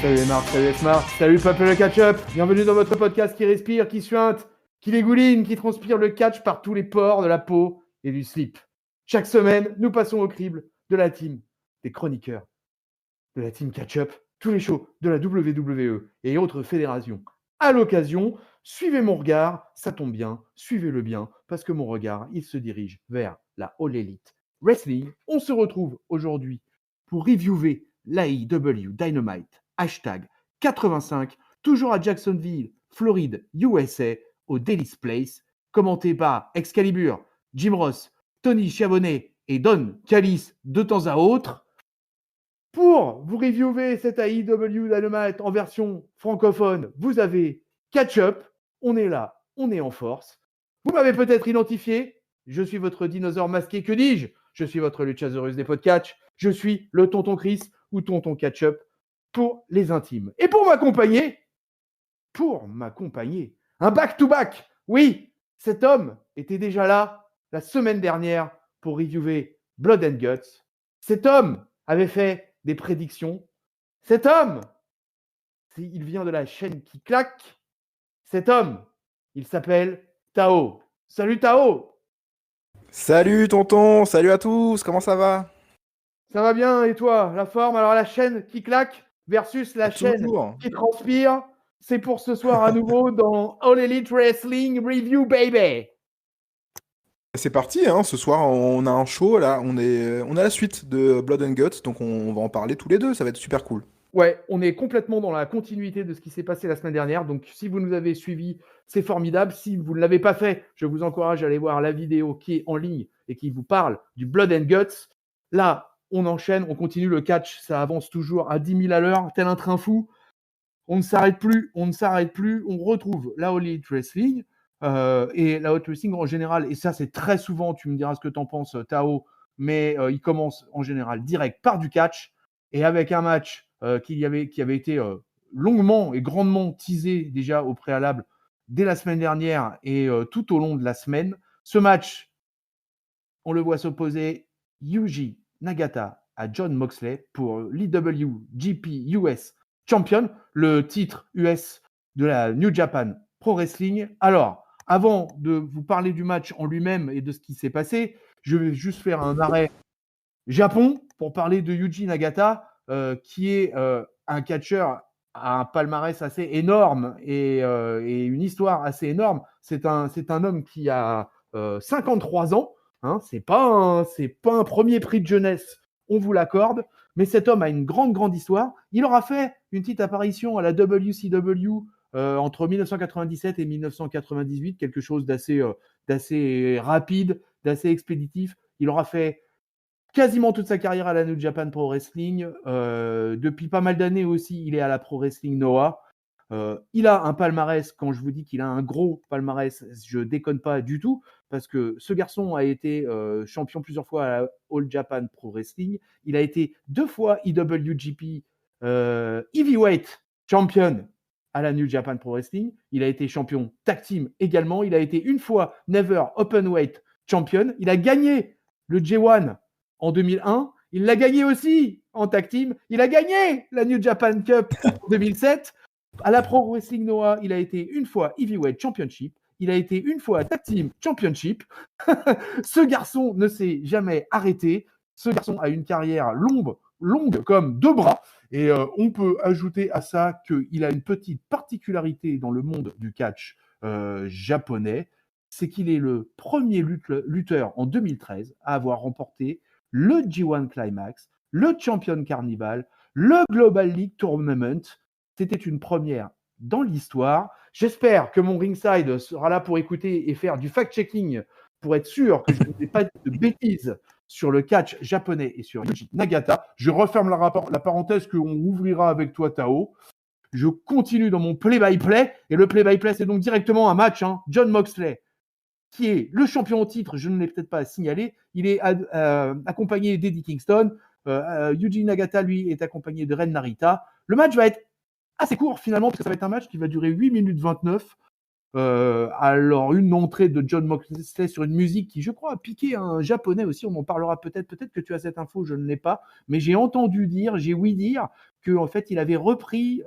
Salut Marc, salut Smart, salut Peuple le Catch-Up. Bienvenue dans votre podcast qui respire, qui suinte, qui dégouline, qui transpire le catch par tous les pores de la peau et du slip. Chaque semaine, nous passons au crible de la team des chroniqueurs, de la team Catch-Up, tous les shows de la WWE et autres fédérations. À l'occasion, suivez mon regard, ça tombe bien, suivez-le bien, parce que mon regard, il se dirige vers la All Elite Wrestling. On se retrouve aujourd'hui pour reviewer l'AEW Dynamite, #85, toujours à Jacksonville, Floride, USA, au Daily's Place, commenté par Excalibur, Jim Ross, Tony Schiavone et Don Callis de temps à autre. Pour vous reviewer cette AEW Dynamite en version francophone, vous avez Catch-Up. On est là, on est en force. Vous m'avez peut-être identifié. Je suis votre dinosaure masqué, que dis-je ? Je suis votre Luchasaurus des podcasts. Je suis le tonton Chris ou tonton Catch-Up pour les intimes. Et pour m'accompagner, un back-to-back. Oui, cet homme était déjà là la semaine dernière pour reviewer Blood and Guts. Cet homme avait fait des prédictions. Cet homme, il vient de la chaîne qui claque. Cet homme, il s'appelle Tao. Salut Tao. Salut tonton, salut à tous, comment ça va? Ça va bien et toi? La forme? Alors la chaîne qui claque versus la chaîne Toujours. qui transpire, c'est pour ce soir à nouveau dans All Elite Wrestling Review, baby. C'est parti, hein, ce soir on a un show là, on a la suite de Blood and Guts, donc on va en parler tous les deux, ça va être super cool. Ouais, on est complètement dans la continuité de ce qui s'est passé la semaine dernière. Donc, si vous nous avez suivis, c'est formidable. Si vous ne l'avez pas fait, je vous encourage à aller voir la vidéo qui est en ligne et qui vous parle du Blood and Guts. Là, on enchaîne, on continue le catch. Ça avance toujours à 10 000 à l'heure, tel un train fou. On ne s'arrête plus. On retrouve la All Elite Wrestling et la Hot Wrestling en général. Et ça, c'est très souvent, tu me diras ce que tu en penses, Tao, mais il commence en général direct par du catch et avec un match qui avait été longuement et grandement teasé déjà au préalable dès la semaine dernière et tout au long de la semaine. Ce match, on le voit s'opposer Yuji Nagata à Jon Moxley pour l'IWGP US Champion, le titre US de la New Japan Pro Wrestling. Alors, avant de vous parler du match en lui-même et de ce qui s'est passé, je vais juste faire un arrêt Japon pour parler de Yuji Nagata, qui est un catcheur à un palmarès assez énorme et une histoire assez énorme. C'est un homme qui a 53 ans. Hein, c'est pas un premier prix de jeunesse, on vous l'accorde, mais cet homme a une grande histoire. Il aura fait une petite apparition à la WCW entre 1997 et 1998, quelque chose d'assez rapide, d'assez expéditif. Il aura fait quasiment toute sa carrière à la New Japan Pro Wrestling. Depuis pas mal d'années aussi, il est à la Pro Wrestling Noah. Il a un palmarès, quand je vous dis qu'il a un gros palmarès, je déconne pas du tout, parce que ce garçon a été champion plusieurs fois à la All Japan Pro Wrestling. Il a été 2 fois IWGP Heavyweight Champion à la New Japan Pro Wrestling. Il a été champion tag team également. Il a été une fois Never Openweight Champion. Il a gagné le J1 en 2001. Il l'a gagné aussi en tag team. Il a gagné la New Japan Cup en 2007. À la Pro Wrestling Noah, il a été une fois Heavyweight Championship. Il a été une fois Tag Team Championship. Ce garçon ne s'est jamais arrêté. Ce garçon a une carrière longue comme 2 bras. Et on peut ajouter à ça qu'il a une petite particularité dans le monde du catch japonais. C'est qu'il est le premier lutteur en 2013 à avoir remporté le G1 Climax, le Champion Carnival, le Global League Tournament. C'était une première dans l'histoire. J'espère que mon ringside sera là pour écouter et faire du fact-checking pour être sûr que je ne fais pas de bêtises sur le catch japonais et sur Yuji Nagata. Je referme la parenthèse qu'on ouvrira avec toi, Tao. Je continue dans mon play-by-play. Et le play-by-play, c'est donc directement un match. Jon Moxley, qui est le champion au titre, je ne l'ai peut-être pas signalé. Il est accompagné d'Eddie Kingston. Yuji Nagata, lui, est accompagné de Ren Narita. Le match va être assez court finalement, parce que ça va être un match qui va durer 8 minutes 29. Alors, une entrée de Jon Moxley sur une musique qui, je crois, a piqué un japonais aussi. On en parlera peut-être. Peut-être que tu as cette info, je ne l'ai pas. Mais j'ai entendu dire, j'ai ouï dire qu'en fait, il avait repris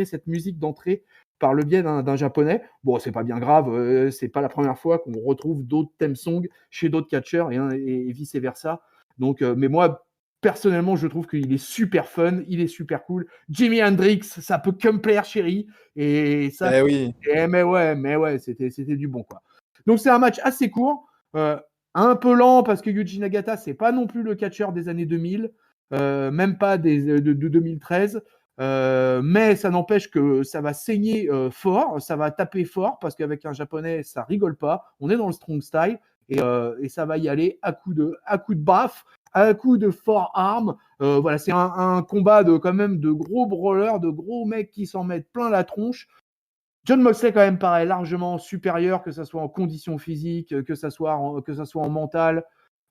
cette musique d'entrée par le biais d'un japonais. Bon, c'est pas bien grave. C'est pas la première fois qu'on retrouve d'autres theme songs chez d'autres catcheurs et vice versa. Donc, mais moi, personnellement, je trouve qu'il est super fun, il est super cool. Jimi Hendrix, ça peut que me plaire, chérie. Et ça, Eh oui. mais ouais, c'était du bon, quoi. Donc, c'est un match assez court, un peu lent parce que Yuji Nagata, c'est pas non plus le catcheur des années 2000, même pas de 2013. Mais ça n'empêche que ça va saigner fort, ça va taper fort parce qu'avec un japonais, ça rigole pas. On est dans le strong style et ça va y aller à coup de baffe, à coup de forearm. Voilà, c'est un combat quand même de gros brawlers, de gros mecs qui s'en mettent plein la tronche. Jon Moxley quand même paraît largement supérieur, que ce soit en conditions physiques, que ce soit en mental.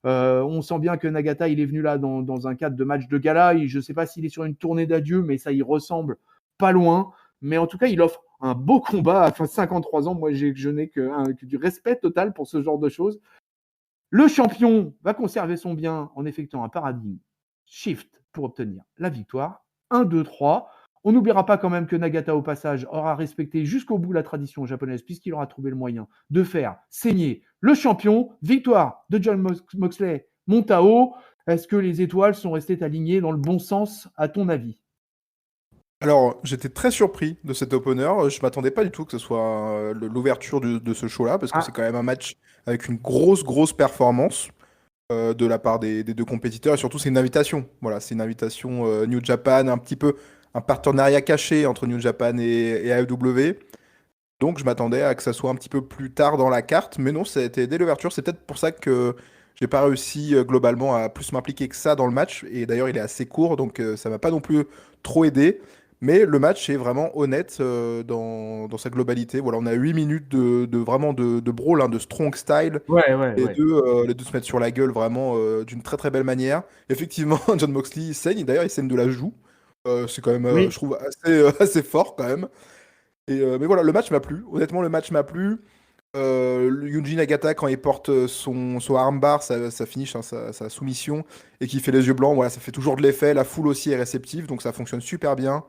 On sent bien que Nagata, il est venu là dans un cadre de match de gala. Je ne sais pas s'il est sur une tournée d'adieu, mais ça y ressemble pas loin. Mais en tout cas, il offre un beau combat. Enfin, 53 ans, moi, je n'ai que du respect total pour ce genre de choses. Le champion va conserver son bien en effectuant un paradigme shift pour obtenir la victoire. 1, 2, 3. On n'oubliera pas quand même que Nagata, au passage, aura respecté jusqu'au bout la tradition japonaise puisqu'il aura trouvé le moyen de faire saigner le champion. Victoire de Jon Moxley, Montao. Est-ce que les étoiles sont restées alignées dans le bon sens, à ton avis? Alors, j'étais très surpris de cet opener. Je m'attendais pas du tout que ce soit l'ouverture de ce show-là, parce que c'est Ah, quand même un match avec une grosse performance de la part des deux compétiteurs. Et surtout, c'est une invitation. Voilà, c'est une invitation New Japan, un petit peu un partenariat caché entre New Japan et AEW. Donc, je m'attendais à que ça soit un petit peu plus tard dans la carte. Mais non, ça a été dès l'ouverture. C'est peut-être pour ça que j'ai pas réussi globalement à plus m'impliquer que ça dans le match. Et d'ailleurs, il est assez court, donc ça m'a pas non plus trop aidé. Mais le match est vraiment honnête dans sa globalité. Voilà, on a 8 minutes vraiment de brawl, hein, de strong style. ouais. Les deux se mettent sur la gueule vraiment d'une très belle manière. Effectivement, John Moxley saigne. D'ailleurs, il saigne de la joue. C'est quand même, je Oui. trouve, assez fort quand même. Mais voilà, le match m'a plu. Honnêtement, le match m'a plu. Le Yuji Nagata, quand il porte son armbar, sa finish, hein, sa soumission, et qu'il fait les yeux blancs, voilà, ça fait toujours de l'effet. La foule aussi est réceptive, donc ça fonctionne super bien.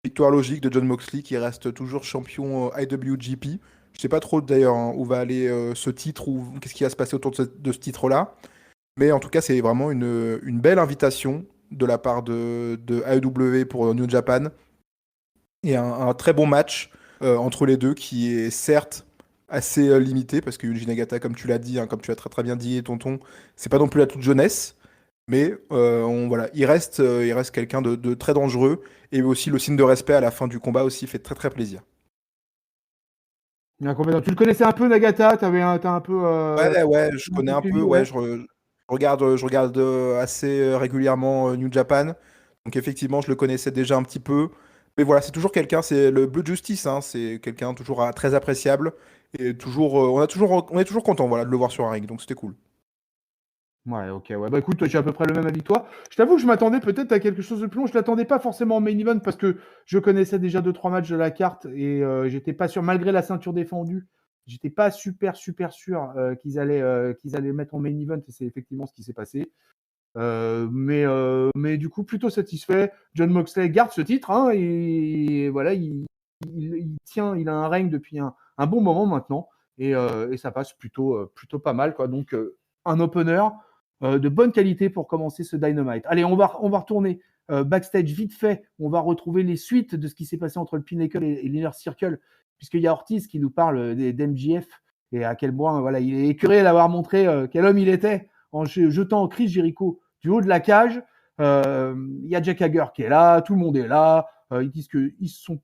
Victoire logique de John Moxley qui reste toujours champion IWGP. Je sais pas trop d'ailleurs hein, où va aller ce titre ou qu'est-ce qui va se passer autour de ce titre-là. Mais en tout cas, c'est vraiment une belle invitation de la part de AEW pour New Japan. Et un très bon match entre les deux qui est certes assez limité parce que Yuji Nagata, comme tu l'as dit, hein, comme tu l'as très bien dit, tonton, c'est pas non plus la toute jeunesse. Mais voilà, il reste quelqu'un de très dangereux. Et aussi le signe de respect à la fin du combat aussi fait très plaisir. Tu le connaissais un peu, Nagata? T'as un peu, Ouais, je connais un peu. suivi, Ouais, ouais. je regarde assez régulièrement New Japan. Donc effectivement, je le connaissais déjà un petit peu. Mais voilà, c'est toujours quelqu'un, c'est le Blue Justice, hein, c'est quelqu'un toujours très appréciable. Et toujours, on est toujours content voilà, de le voir sur un ring. Donc c'était cool. Ouais, ok, ouais. Bah écoute, j'ai à peu près le même avis que toi. Je t'avoue que je m'attendais peut-être à quelque chose de plus long. Je l'attendais pas forcément en main event parce que je connaissais déjà 2-3 matchs de la carte et j'étais pas sûr, malgré la ceinture défendue, j'étais pas super sûr qu'ils allaient le mettre en main event et c'est effectivement ce qui s'est passé. Mais du coup, plutôt satisfait. John Moxley garde ce titre hein, et voilà, il tient, il a un règne depuis un bon moment maintenant et ça passe plutôt pas mal quoi. Donc un opener de bonne qualité pour commencer ce Dynamite. Allez, on va retourner backstage vite fait. On va retrouver les suites de ce qui s'est passé entre le Pinnacle et l'Inner Circle, puisqu'il y a Ortiz qui nous parle d'MJF et à quel point voilà, il est écuré d'avoir montré quel homme il était en jetant Chris Jericho du haut de la cage. Il y a Jack Hager qui est là, tout le monde est là. Ils disent qu'ils sont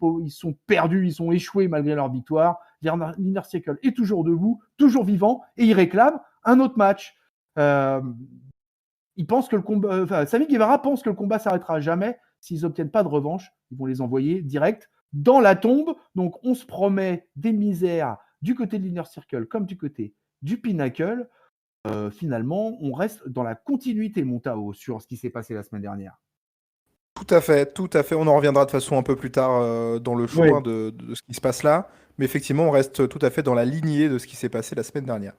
perdus, ils sont échoués malgré leur victoire. L'Inner Circle est toujours debout, toujours vivant, et il réclame un autre match. Ils pensent que le combat, Sammy Guevara pense que le combat s'arrêtera jamais s'ils n'obtiennent pas de revanche. Ils vont les envoyer direct dans la tombe. Donc on se promet des misères du côté de l'Inner Circle comme du côté du Pinnacle. Finalement, on reste dans la continuité, Montao, sur ce qui s'est passé la semaine dernière. Tout à fait, tout à fait. On en reviendra de façon un peu plus tard dans le show Oui. de ce qui se passe là. Mais effectivement, on reste tout à fait dans la lignée de ce qui s'est passé la semaine dernière.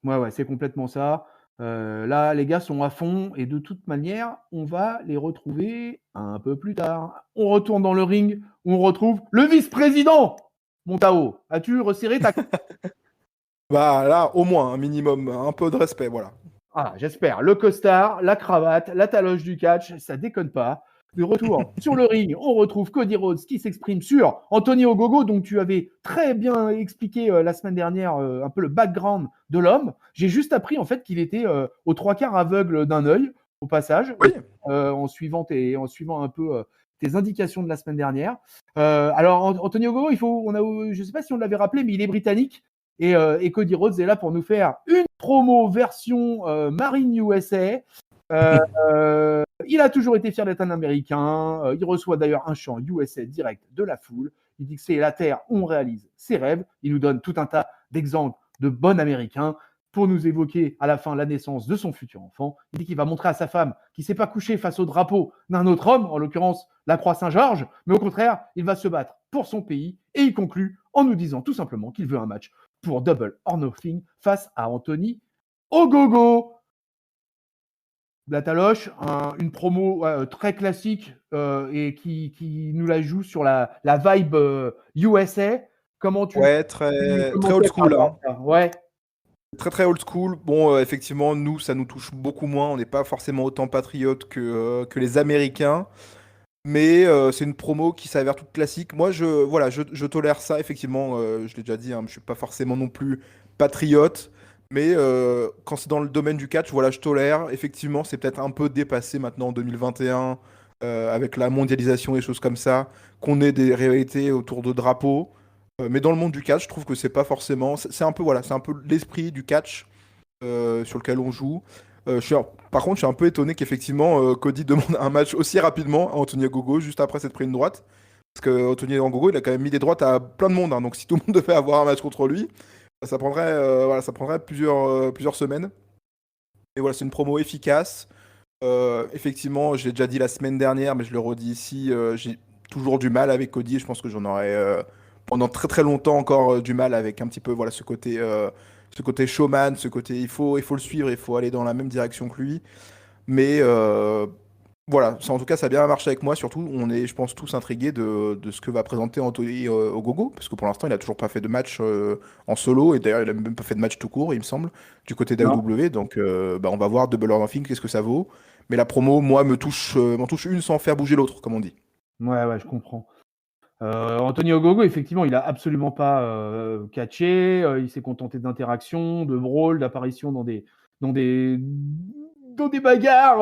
Ouais, c'est complètement ça. Là, les gars sont à fond et de toute manière, on va les retrouver un peu plus tard. On retourne dans le ring, où on retrouve le vice-président. Mon Tao, as-tu resserré ta... Bah là, au moins, un minimum, un peu de respect, voilà. Ah, j'espère. Le costard, la cravate, la taloche du catch, ça déconne pas. De retour sur le ring, on retrouve Cody Rhodes qui s'exprime sur Anthony Ogogo, dont tu avais très bien expliqué la semaine dernière un peu le background de l'homme. J'ai juste appris en fait qu'il était aux trois quarts aveugle d'un œil, au passage, Oui, en suivant un peu tes indications de la semaine dernière. Alors Anthony Ogogo, je ne sais pas si on l'avait rappelé, mais il est britannique. Et Cody Rhodes est là pour nous faire une promo version Marine USA. Il a toujours été fier d'être un Américain. Il reçoit d'ailleurs un chant USA direct de la foule. Il dit que c'est la terre où on réalise ses rêves. Il nous donne tout un tas d'exemples de bons Américains pour nous évoquer à la fin la naissance de son futur enfant. Il dit qu'il va montrer à sa femme qu'il ne s'est pas couché face au drapeau d'un autre homme, en l'occurrence la Croix Saint-Georges, mais au contraire, il va se battre pour son pays. Et il conclut en nous disant tout simplement qu'il veut un match pour Double or Nothing face à Anthony Ogogo. La Taloche, une promo très classique et qui nous la joue sur la vibe USA. Comment tu ouais, très, très old commentais par school, rapport hein. à ça? Ouais, Très très old school. Bon, effectivement, nous, ça nous touche beaucoup moins. On n'est pas forcément autant patriotes que les Américains. Mais c'est une promo qui s'avère toute classique. Moi, voilà, je tolère ça, effectivement. Je l'ai déjà dit, hein, je ne suis pas forcément non plus patriote. Mais quand c'est dans le domaine du catch, voilà, je tolère. Effectivement, c'est peut-être un peu dépassé maintenant en 2021, avec la mondialisation et choses comme ça, qu'on ait des réalités autour de drapeaux. Mais dans le monde du catch, je trouve que c'est pas forcément. C'est un peu, voilà, c'est un peu l'esprit du catch sur lequel on joue. Par contre, je suis un peu étonné qu'effectivement Cody demande un match aussi rapidement à Anthony Ogogo juste après s'être pris une droite. Parce que Anthony Ogogo, il a quand même mis des droites à plein de monde, hein. Donc si tout le monde devait avoir un match contre lui, ça prendrait plusieurs semaines. Et voilà, c'est une promo efficace. Effectivement, j'ai déjà dit la semaine dernière, mais je le redis ici, j'ai toujours du mal avec Cody. Je pense que j'en aurai pendant très très longtemps encore du mal avec un petit peu voilà, ce côté showman, ce côté il faut le suivre, il faut aller dans la même direction que lui. Mais voilà, en tout cas, ça a bien marché avec moi. Surtout, on est, je pense, tous intrigués de ce que va présenter Anthony Ogogo, parce que pour l'instant, il a toujours pas fait de match en solo, et d'ailleurs, il a même pas fait de match tout court, il me semble, du côté non. d'AEW. Donc, bah, on va voir Double or Nothing, qu'est-ce que ça vaut. Mais la promo, moi, m'en touche une sans faire bouger l'autre, comme on dit. Ouais, je comprends. Anthony Ogogo, effectivement, il a absolument pas catché. Il s'est contenté d'interactions, de brawls, d'apparitions dans des, dans des bagarres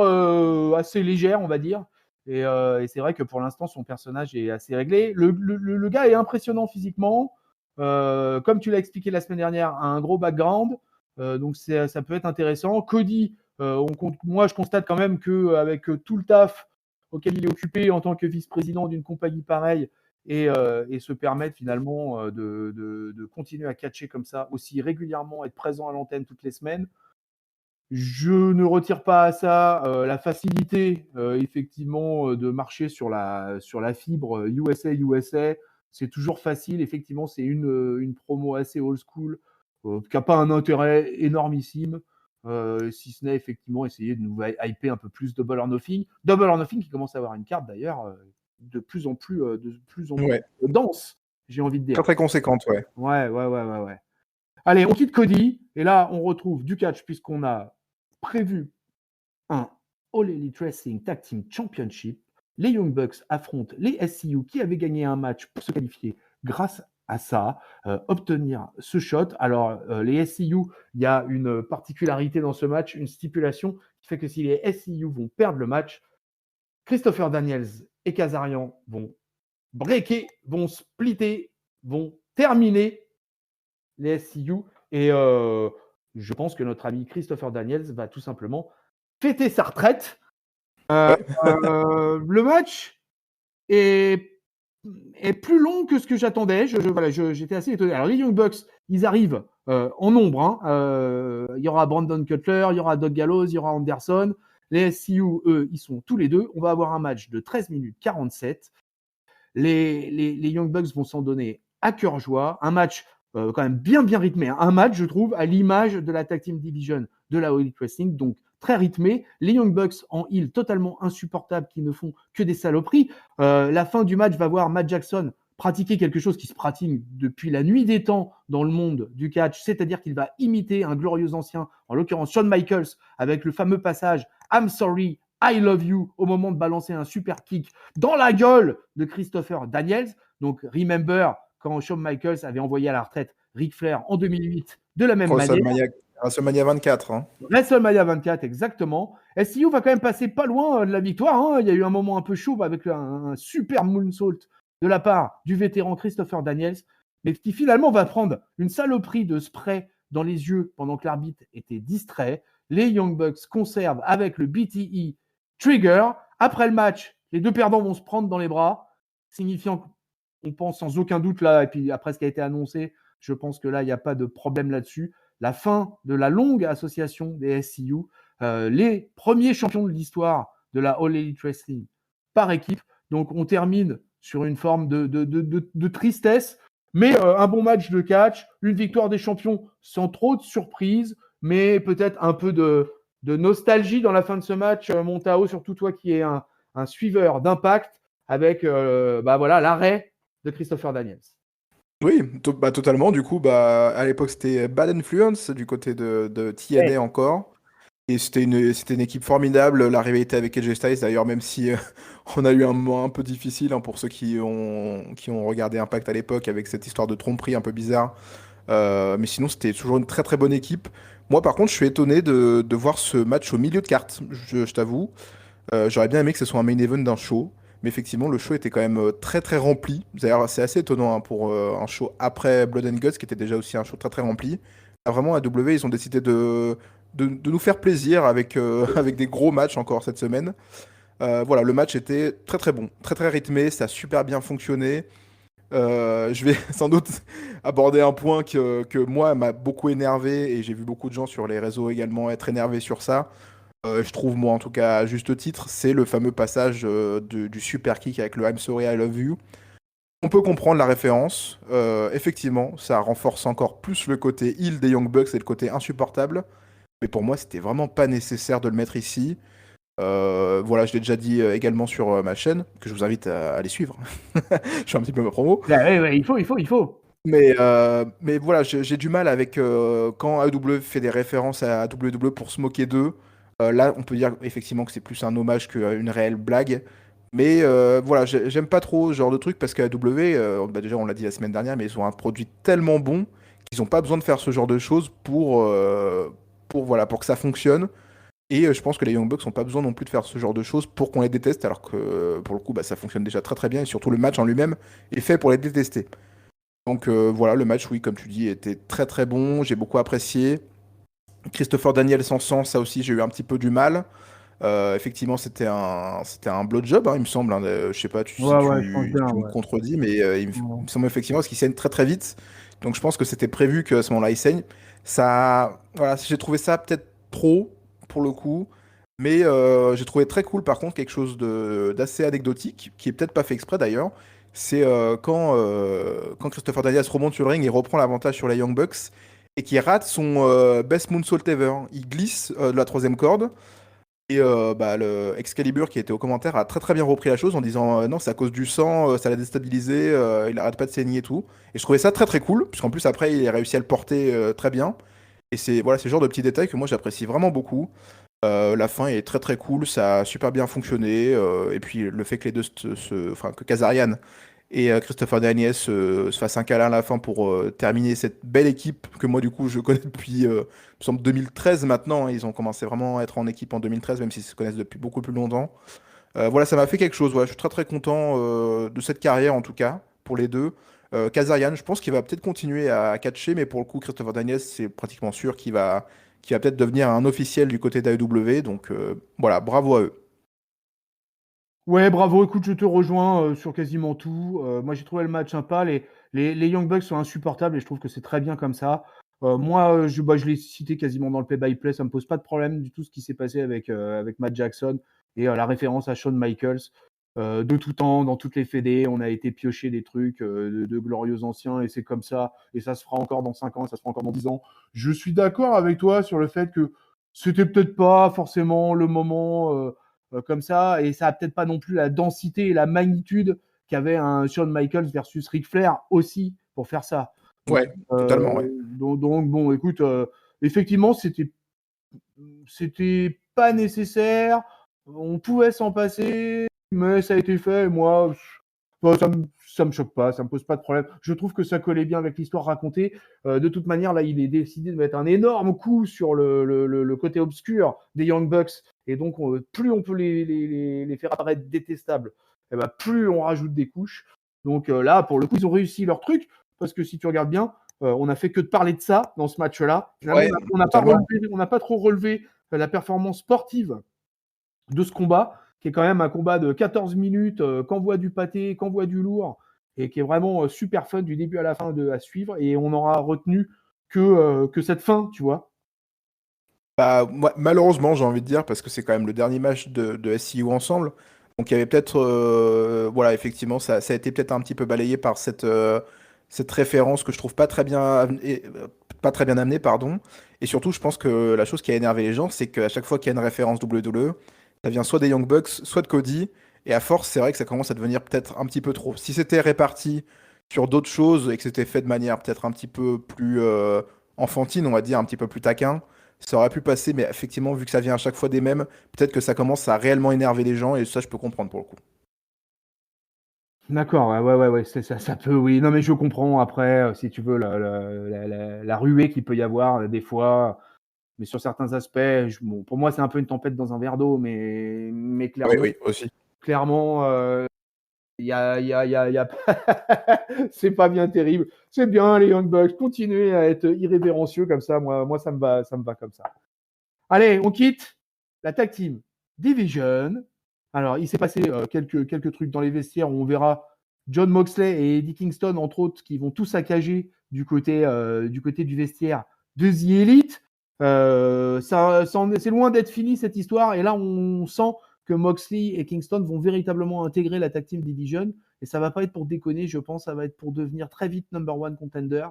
assez légères, on va dire. Et c'est vrai que pour l'instant, son personnage est assez réglé. Le gars est impressionnant physiquement. Comme tu l'as expliqué la semaine dernière, a un gros background. Donc ça peut être intéressant. Cody, moi, je constate quand même qu'avec tout le taf auquel il est occupé en tant que vice-président d'une compagnie pareille, et se permettre finalement de continuer à catcher comme ça aussi régulièrement, être présent à l'antenne toutes les semaines. Je ne retire pas à ça la facilité effectivement de marcher sur la fibre USA. C'est toujours facile. Effectivement, c'est une promo assez old school qui n'a pas un intérêt énormissime. Si ce n'est effectivement essayer de nous hyper un peu plus Double or Nothing. Double or Nothing qui commence à avoir une carte d'ailleurs de plus en plus Ouais, dense, j'ai envie de dire. très très conséquente, ouais. Ouais. Allez, on quitte Cody et là on retrouve du catch puisqu'on a prévu un All Elite Wrestling Tag Team Championship. Les Young Bucks affrontent les SCU qui avaient gagné un match pour se qualifier grâce à ça, obtenir ce shot. Alors, les SCU, il y a une particularité dans ce match, une stipulation qui fait que si les SCU vont perdre le match, Christopher Daniels et Kazarian vont breaker, vont splitter, vont terminer les SCU. Et je pense que notre ami Christopher Daniels va tout simplement fêter sa retraite. Ouais. Le match est plus long que ce que j'attendais. J'étais assez étonné. Alors, les Young Bucks, ils arrivent en nombre. Il y aura Brandon Cutler, il y aura Doug Gallows, il y aura Anderson. Les SCU, eux, ils sont tous les deux. On va avoir un match de 13 minutes 47. Les Young Bucks vont s'en donner à cœur joie. Un match quand même bien rythmé. Un match, je trouve, à l'image de la Tag Team Division de la All Elite Wrestling. Donc, très rythmé. Les Young Bucks en heel totalement insupportables qui ne font que des saloperies. La fin du match va voir Matt Jackson pratiquer quelque chose qui se pratique depuis la nuit des temps dans le monde du catch, c'est-à-dire qu'il va imiter un glorieux ancien, en l'occurrence Shawn Michaels, avec le fameux passage « I'm sorry, I love you » au moment de balancer un super kick dans la gueule de Christopher Daniels. Donc, remember, quand Shawn Michaels avait envoyé à la retraite Ric Flair en 2008, de la même manière. WrestleMania 24. Hein. WrestleMania 24, exactement. SCU va quand même passer pas loin de la victoire. Hein. Il y a eu un moment un peu chaud avec un super moonsault de la part du vétéran Christopher Daniels, mais qui finalement va prendre une saloperie de spray dans les yeux pendant que l'arbitre était distrait. Les Young Bucks conservent avec le BTE Trigger. Après le match, les deux perdants vont se prendre dans les bras, signifiant qu'on pense sans aucun doute là, et puis après ce qui a été annoncé, je pense que là, il n'y a pas de problème là-dessus. La fin de la longue association des SCU, les premiers champions de l'histoire de la All Elite Wrestling par équipe. Donc, on termine sur une forme de tristesse, mais un bon match de catch, une victoire des champions sans trop de surprise, mais peut-être un peu de nostalgie dans la fin de ce match, Montao, surtout toi qui es un suiveur d'Impact, avec l'arrêt de Christopher Daniels. Oui, totalement. Du coup, à l'époque, c'était Bad Influence du côté de TNA encore. Et c'était une équipe formidable. La rivalité avec AJ Styles, d'ailleurs, même si on a eu un moment un peu difficile pour ceux qui ont regardé Impact à l'époque avec cette histoire de tromperie un peu bizarre. Mais sinon, c'était toujours une très très bonne équipe. Moi, par contre, je suis étonné de voir ce match au milieu de carte, je t'avoue. J'aurais bien aimé que ce soit un main event d'un show. Mais effectivement, le show était quand même très très rempli. D'ailleurs, c'est assez étonnant hein, pour un show après Blood and Guts, qui était déjà aussi un show très très rempli. Là, vraiment, AEW, ils ont décidé de nous faire plaisir avec, avec des gros matchs encore cette semaine. Voilà, le match était très très bon, très très rythmé, ça a super bien fonctionné. Je vais sans doute aborder un point que moi m'a beaucoup énervé et j'ai vu beaucoup de gens sur les réseaux également être énervés sur ça. Je trouve, moi en tout cas, à juste titre, c'est le fameux passage du super kick avec le I'm sorry, I love you. On peut comprendre la référence. Effectivement, ça renforce encore plus le côté heel des Young Bucks et le côté insupportable. Mais pour moi, c'était vraiment pas nécessaire de le mettre ici. Voilà, je l'ai déjà dit également sur ma chaîne, que je vous invite à aller suivre. Je fais un petit peu ma promo. Ouais, il faut. Mais voilà, j'ai du mal avec quand AEW fait des références à WWE pour se moquer d'eux. Là, on peut dire effectivement que c'est plus un hommage qu'une réelle blague. Mais voilà, j'aime pas trop ce genre de truc parce qu'AEW, déjà on l'a dit la semaine dernière, mais ils ont un produit tellement bon qu'ils n'ont pas besoin de faire ce genre de choses voilà, pour que ça fonctionne. Et je pense que les Young Bucks n'ont pas besoin non plus de faire ce genre de choses pour qu'on les déteste, alors que pour le coup, ça fonctionne déjà très très bien et surtout le match en lui-même est fait pour les détester. Donc voilà, le match, oui, comme tu dis, était très très bon. J'ai beaucoup apprécié. Christopher Daniels sans sang, ça aussi, j'ai eu un petit peu du mal. Effectivement, c'était un blowjob, hein, il me semble. Hein, je sais pas si Ouais, je pense bien, tu me ouais. contredis, mais il me semble effectivement parce qu'il saigne très très vite. Donc je pense que c'était prévu qu'à ce moment-là, il saigne. Ça, voilà, j'ai trouvé ça peut-être trop pour le coup. Mais j'ai trouvé très cool par contre quelque chose d'assez anecdotique, qui est peut-être pas fait exprès d'ailleurs. C'est quand Christopher Daniels remonte sur le ring et reprend l'avantage sur les Young Bucks et qui rate son best moonsault ever. Il glisse de la troisième corde. Et le Excalibur qui était au commentaire a très très bien repris la chose en disant non, c'est à cause du sang, ça l'a déstabilisé, il arrête pas de saigner et tout. Et je trouvais ça très très cool, puisqu'en plus après il a réussi à le porter très bien. Et c'est voilà, c'est le genre de petits détails que moi j'apprécie vraiment beaucoup. La fin est très très cool, ça a super bien fonctionné. Et puis le fait que les deux, enfin que Kazarian et Christopher Daniels se fassent un câlin à la fin pour terminer cette belle équipe que moi du coup je connais depuis il me semble 2013 maintenant. Hein. Ils ont commencé vraiment à être en équipe en 2013, même s'ils se connaissent depuis beaucoup plus longtemps. Voilà, ça m'a fait quelque chose. Ouais. Je suis très très content de cette carrière en tout cas pour les deux. Kazarian, je pense qu'il va peut-être continuer à catcher, mais pour le coup, Christopher Daniels, c'est pratiquement sûr qu'il va peut-être devenir un officiel du côté d'AEW. Donc voilà, bravo à eux. Ouais, bravo. Écoute, je te rejoins sur quasiment tout. Moi, j'ai trouvé le match sympa. Les Young Bucks sont insupportables et je trouve que c'est très bien comme ça. Moi, je l'ai cité quasiment dans le play-by-play, ça me pose pas de problème du tout ce qui s'est passé avec Matt Jackson et la référence à Shawn Michaels. De tout temps, dans toutes les fédés, on a été piocher des trucs de glorieux anciens et c'est comme ça, et ça se fera encore dans 5 ans, ça se fera encore dans 10 ans. Je suis d'accord avec toi sur le fait que c'était peut-être pas forcément le moment comme ça, et ça a peut-être pas non plus la densité et la magnitude qu'avait un Shawn Michaels versus Ric Flair aussi pour faire ça. Donc, Ouais, totalement, ouais. bon, écoute, effectivement, c'était pas nécessaire. On pouvait s'en passer, mais ça a été fait. Et moi, ça me choque pas, ça me pose pas de problème. Je trouve que ça collait bien avec l'histoire racontée. De toute manière, là, il est décidé de mettre un énorme coup sur le côté obscur des Young Bucks. Et donc, plus on peut les faire apparaître détestables, et ben, plus on rajoute des couches. Donc là, pour le coup, ils ont réussi leur truc. Parce que si tu regardes bien, on n'a fait que de parler de ça dans ce match-là. Ouais, On n'a pas trop relevé la performance sportive de ce combat, qui est quand même un combat de 14 minutes, qu'envoie du pâté, qu'envoie du lourd, et qui est vraiment super fun du début à la fin à suivre. Et on n'aura retenu que cette fin, tu vois. Bah, malheureusement, j'ai envie de dire, parce que c'est quand même le dernier match de SCU ensemble. Donc il y avait peut-être, voilà, effectivement, ça a été peut-être un petit peu balayé par cette référence que je trouve pas très bien, pas très bien amenée, pardon. Et surtout, je pense que la chose qui a énervé les gens, c'est qu'à chaque fois qu'il y a une référence WWE, ça vient soit des Young Bucks, soit de Cody. Et à force, c'est vrai que ça commence à devenir peut-être un petit peu trop. Si c'était réparti sur d'autres choses et que c'était fait de manière peut-être un petit peu plus enfantine, on va dire, un petit peu plus taquin, ça aurait pu passer, mais effectivement, vu que ça vient à chaque fois des mêmes, peut-être que ça commence à réellement énerver les gens, et ça, je peux comprendre pour le coup. D'accord, ouais, ça peut, oui. Non, mais je comprends après, si tu veux, la ruée qu'il peut y avoir des fois. Mais sur certains aspects, bon, pour moi, c'est un peu une tempête dans un verre d'eau, mais Oui, clairement, oui, aussi. y a c'est pas bien terrible. C'est bien, les Young Bucks, continuez à être irrévérencieux comme ça. Moi, ça me va comme ça. Allez, on quitte la tag team division. Alors, il s'est passé quelques trucs dans les vestiaires où on verra John Moxley et Eddie Kingston, entre autres, qui vont tout saccager du côté du vestiaire de The Elite. C'est loin d'être fini cette histoire. Et là, on sent que Moxley et Kingston vont véritablement intégrer la tag team division. Et ça va pas être pour déconner, je pense. Ça va être pour devenir très vite number one contender.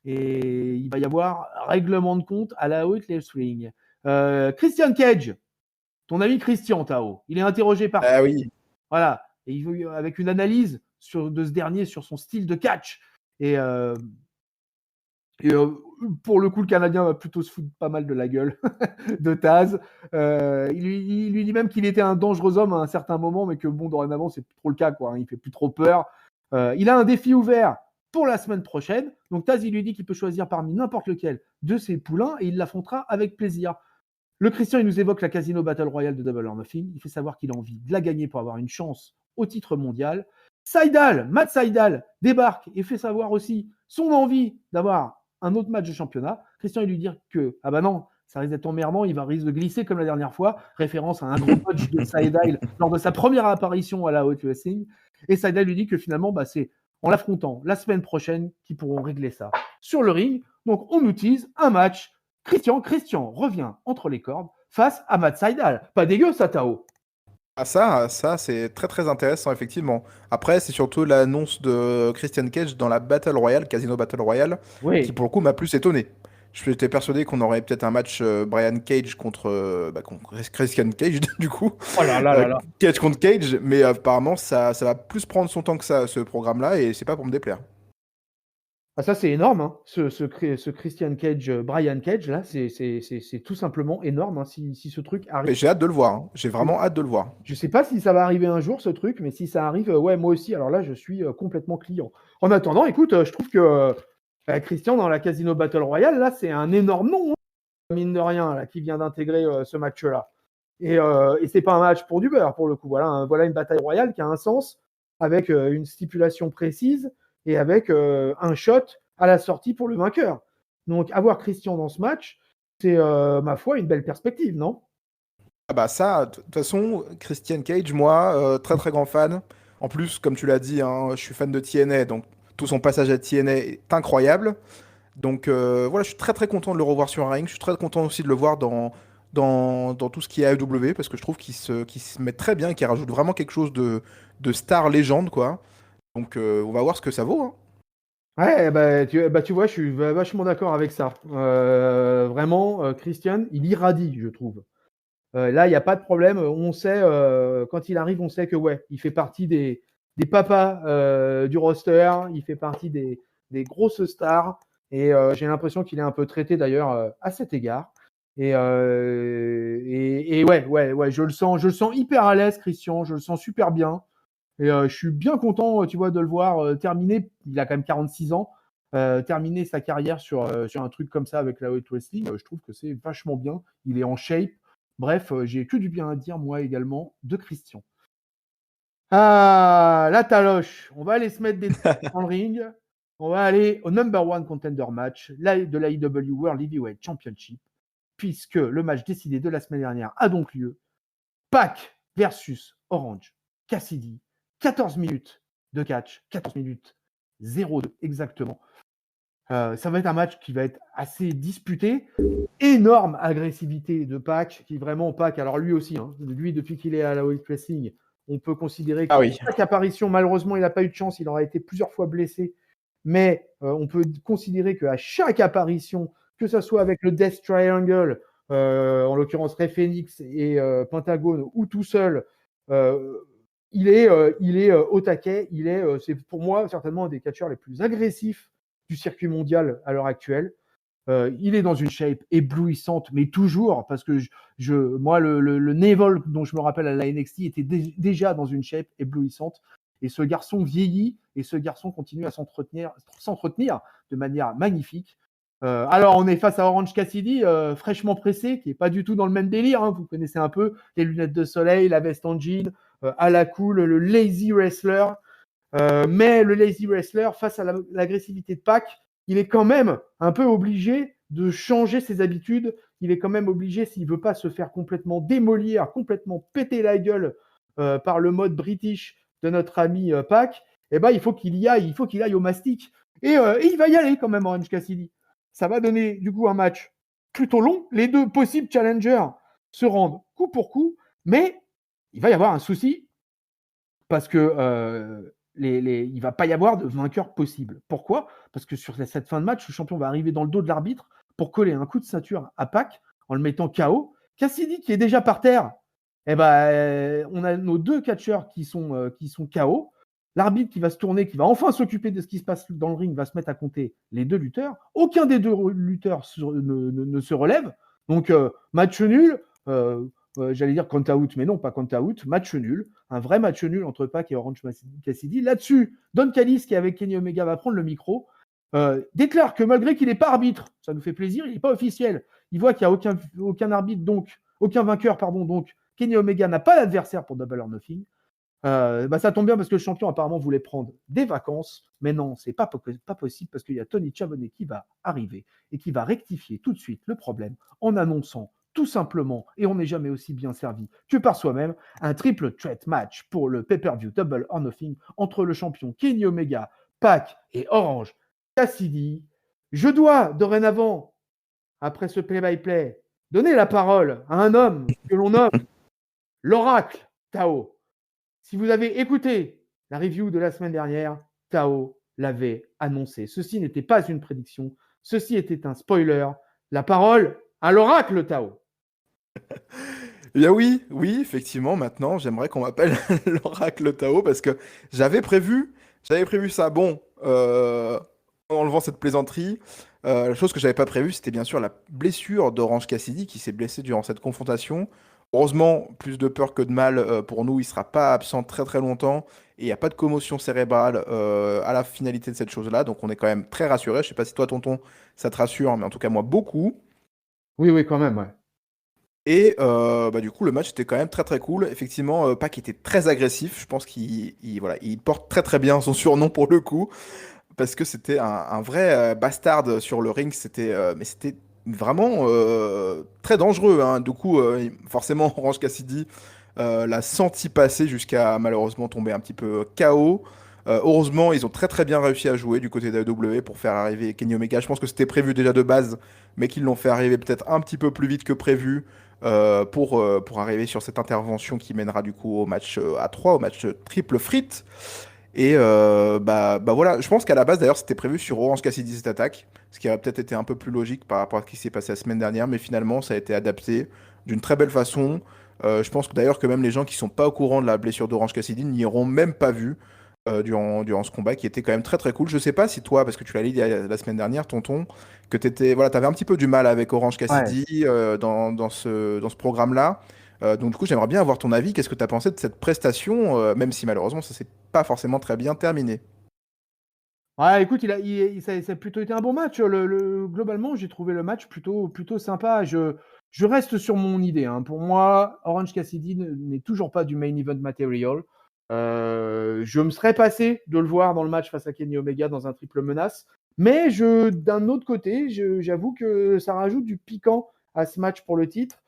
Et il va y avoir règlement de compte à la Outlaw Ring. Christian Cage, ton ami Christian Tao, il est interrogé par. Ah oui. Voilà. Et il veut, avec une analyse de ce dernier sur son style de catch. Et pour le coup, le Canadien va plutôt se foutre pas mal de la gueule de Taz. Il lui dit même qu'il était un dangereux homme à un certain moment, mais que bon, dorénavant, c'est plus trop le cas, quoi. Il fait plus trop peur. Il a un défi ouvert pour la semaine prochaine. Donc Taz, il lui dit qu'il peut choisir parmi n'importe lequel de ses poulains et il l'affrontera avec plaisir. Le Christian, il nous évoque la Casino Battle Royale de Double or Nothing. Il fait savoir qu'il a envie de la gagner pour avoir une chance au titre mondial. Matt Seidel débarque et fait savoir aussi son envie d'avoir un autre match de championnat. Christian, il lui dit que, ah bah non, ça risque d'être emmerdant, il va risque de glisser comme la dernière fois, référence à un gros match de Seidel lors de sa première apparition à la Haute Wrestling. Et Seidel lui dit que finalement, bah, c'est en l'affrontant la semaine prochaine qu'ils pourront régler ça sur le ring. Donc, on utilise un match. Christian revient entre les cordes face à Matt Seidel. Pas dégueu, ça, Tao. Ah ça c'est très très intéressant, effectivement. Après, c'est surtout l'annonce de Christian Cage dans la Battle Royale, Casino Battle Royale, qui Oui. pour le coup m'a plus étonné. J'étais persuadé qu'on aurait peut-être un match Brian Cage contre Christian Cage, du coup. Oh là là là là. Cage contre Cage, mais apparemment ça va plus prendre son temps que ça, ce programme-là, et c'est pas pour me déplaire. Ah, ça, c'est énorme, hein. Ce Christian Cage, Brian Cage, là, c'est tout simplement énorme, hein, si ce truc arrive. Mais j'ai hâte de le voir, hein. J'ai vraiment hâte de le voir. Je sais pas si ça va arriver un jour, ce truc, mais si ça arrive, ouais, moi aussi. Alors là, je suis complètement client. En attendant, écoute, je trouve que Christian, dans la Casino Battle Royale, là, c'est un énorme nom, hein, mine de rien, là, qui vient d'intégrer ce match-là. Et c'est pas un match pour du beurre, pour le coup. Voilà une bataille royale qui a un sens, avec une stipulation précise et avec un shot à la sortie pour le vainqueur. Donc, avoir Christian dans ce match, c'est, ma foi, une belle perspective, non? Ah bah ça, de toute façon, Christian Cage, moi, très très grand fan. En plus, comme tu l'as dit, hein, je suis fan de TNA, donc tout son passage à TNA est incroyable. Donc voilà, je suis très très content de le revoir sur un ring. Je suis très content aussi de le voir dans tout ce qui est AEW parce que je trouve qu'il se met très bien et qu'il rajoute vraiment quelque chose de star légende, quoi. Donc on va voir ce que ça vaut, hein. Ouais, tu vois, je suis vachement d'accord avec ça. Vraiment, Christian, il irradie, je trouve. Là, il n'y a pas de problème. On sait, quand il arrive, on sait que ouais, il fait partie des papas du roster. Il fait partie des grosses stars. Et j'ai l'impression qu'il est un peu traité d'ailleurs à cet égard. Et ouais, je le sens hyper à l'aise, Christian. Je le sens super bien. Et je suis bien content, tu vois, de le voir terminer. Il a quand même 46 ans. Terminer sa carrière sur un truc comme ça avec la Weight Wrestling, je trouve que c'est vachement bien. Il est en shape. Bref, j'ai que du bien à dire, moi également, de Christian. Ah, la taloche. On va aller se mettre des dans le ring. On va aller au number one contender match de la l'AEW World Heavyweight Championship, puisque le match décidé de la semaine dernière a donc lieu. Pac versus Orange Cassidy. 14 minutes de catch. 14 minutes 0-2 exactement. Ça va être un match qui va être assez disputé. Énorme agressivité de Pac, qui vraiment Pac, alors lui aussi, hein, lui depuis qu'il est à la Weight Wrestling, on peut considérer que chaque apparition, malheureusement, il n'a pas eu de chance, il aura été plusieurs fois blessé, mais on peut considérer qu'à chaque apparition, que ce soit avec le Death Triangle, en l'occurrence Rey Fenix et Pentagone, ou tout seul, il est au taquet, c'est pour moi certainement un des catcheurs les plus agressifs du circuit mondial à l'heure actuelle. Il est dans une shape éblouissante, mais toujours, parce que moi, le Neville dont je me rappelle à la NXT était déjà dans une shape éblouissante. Et ce garçon vieillit, et ce garçon continue à s'entretenir de manière magnifique. Alors, on est face à Orange Cassidy, fraîchement pressé, qui n'est pas du tout dans le même délire. Hein. Vous connaissez un peu les lunettes de soleil, la veste en jean, à la cool, le lazy wrestler. Mais le lazy wrestler, face à l'agressivité de Pac, il est quand même un peu obligé de changer ses habitudes. Il est quand même obligé, s'il ne veut pas se faire complètement démolir, complètement péter la gueule par le mode british de notre ami Pac, eh ben, il faut qu'il aille au mastic. Et il va y aller quand même, Orange Cassidy. Ça va donner du coup un match plutôt long. Les deux possibles challengers se rendent coup pour coup, mais il va y avoir un souci parce que il ne va pas y avoir de vainqueur possible. Pourquoi ? Parce que sur cette fin de match, le champion va arriver dans le dos de l'arbitre pour coller un coup de ceinture à Pac en le mettant KO. Cassidy, qui est déjà par terre, eh ben, on a nos deux catcheurs qui sont KO. L'arbitre qui va se tourner, qui va enfin s'occuper de ce qui se passe dans le ring, va se mettre à compter les deux lutteurs. Aucun des deux lutteurs ne se relève. Donc, match nul. J'allais dire count out, mais non, pas count out, match nul, un vrai match nul entre Pac et Orange Cassidy. Là-dessus, Don Callis, qui est avec Kenny Omega, va prendre le micro, déclare que malgré qu'il n'est pas arbitre, ça nous fait plaisir, il n'est pas officiel, il voit qu'il n'y a aucun arbitre, donc aucun vainqueur, pardon, donc Kenny Omega n'a pas d'adversaire pour Double or Nothing. Ça tombe bien parce que le champion apparemment voulait prendre des vacances, mais non, c'est pas possible parce qu'il y a Tony Schiavone qui va arriver et qui va rectifier tout de suite le problème en annonçant tout simplement, et on n'est jamais aussi bien servi que par soi-même, un triple threat match pour le pay-per-view Double or Nothing entre le champion Kenny Omega, Pac et Orange Cassidy. Je dois dorénavant, après ce play-by-play, donner la parole à un homme que l'on nomme l'Oracle Tao. Si vous avez écouté la review de la semaine dernière, Tao l'avait annoncé. Ceci n'était pas une prédiction, ceci était un spoiler. La parole à l'Oracle Tao. Eh bien oui, effectivement, maintenant, j'aimerais qu'on m'appelle l'oracle Tao parce que j'avais prévu ça. Bon, en enlevant cette plaisanterie, la chose que j'avais pas prévue, c'était bien sûr la blessure d'Orange Cassidy qui s'est blessé durant cette confrontation. Heureusement, plus de peur que de mal pour nous, il sera pas absent très très longtemps et il n'y a pas de commotion cérébrale à la finalité de cette chose-là, donc on est quand même très rassuré. Je sais pas si toi, tonton, ça te rassure, mais en tout cas moi beaucoup. Oui, quand même, ouais. Et du coup, le match était quand même très très cool. Effectivement, Pac était très agressif. Je pense voilà, il porte très très bien son surnom pour le coup, parce que c'était un vrai bastard sur le ring. Mais c'était vraiment très dangereux, hein. Du coup, forcément, Orange Cassidy l'a senti passer jusqu'à malheureusement tomber un petit peu KO. Heureusement, ils ont très très bien réussi à jouer du côté de AEW pour faire arriver Kenny Omega. Je pense que c'était prévu déjà de base, mais qu'ils l'ont fait arriver peut-être un petit peu plus vite que prévu pour arriver sur cette intervention qui mènera du coup au match à 3, au match triple frite. Et bah voilà, je pense qu'à la base d'ailleurs c'était prévu sur Orange Cassidy cette attaque, ce qui aurait peut-être été un peu plus logique par rapport à ce qui s'est passé la semaine dernière, mais finalement ça a été adapté d'une très belle façon. Je pense que d'ailleurs que même les gens qui sont pas au courant de la blessure d'Orange Cassidy n'y auront même pas vu durant ce combat qui était quand même très très cool. Je sais pas si toi, parce que tu l'as dit la semaine dernière, tonton, que t'avais un petit peu du mal avec Orange Ouais. Cassidy dans ce programme-là. Donc du coup, j'aimerais bien avoir ton avis. Qu'est-ce que tu as pensé de cette prestation, même si malheureusement ça s'est pas forcément très bien terminé. Ouais, écoute, ça a plutôt été un bon match. Globalement, j'ai trouvé le match plutôt sympa. Je reste sur mon idée, hein. Pour moi, Orange Cassidy n'est toujours pas du main event material. Je me serais passé de le voir dans le match face à Kenny Omega dans un triple menace. Mais d'un autre côté, j'avoue que ça rajoute du piquant à ce match pour le titre.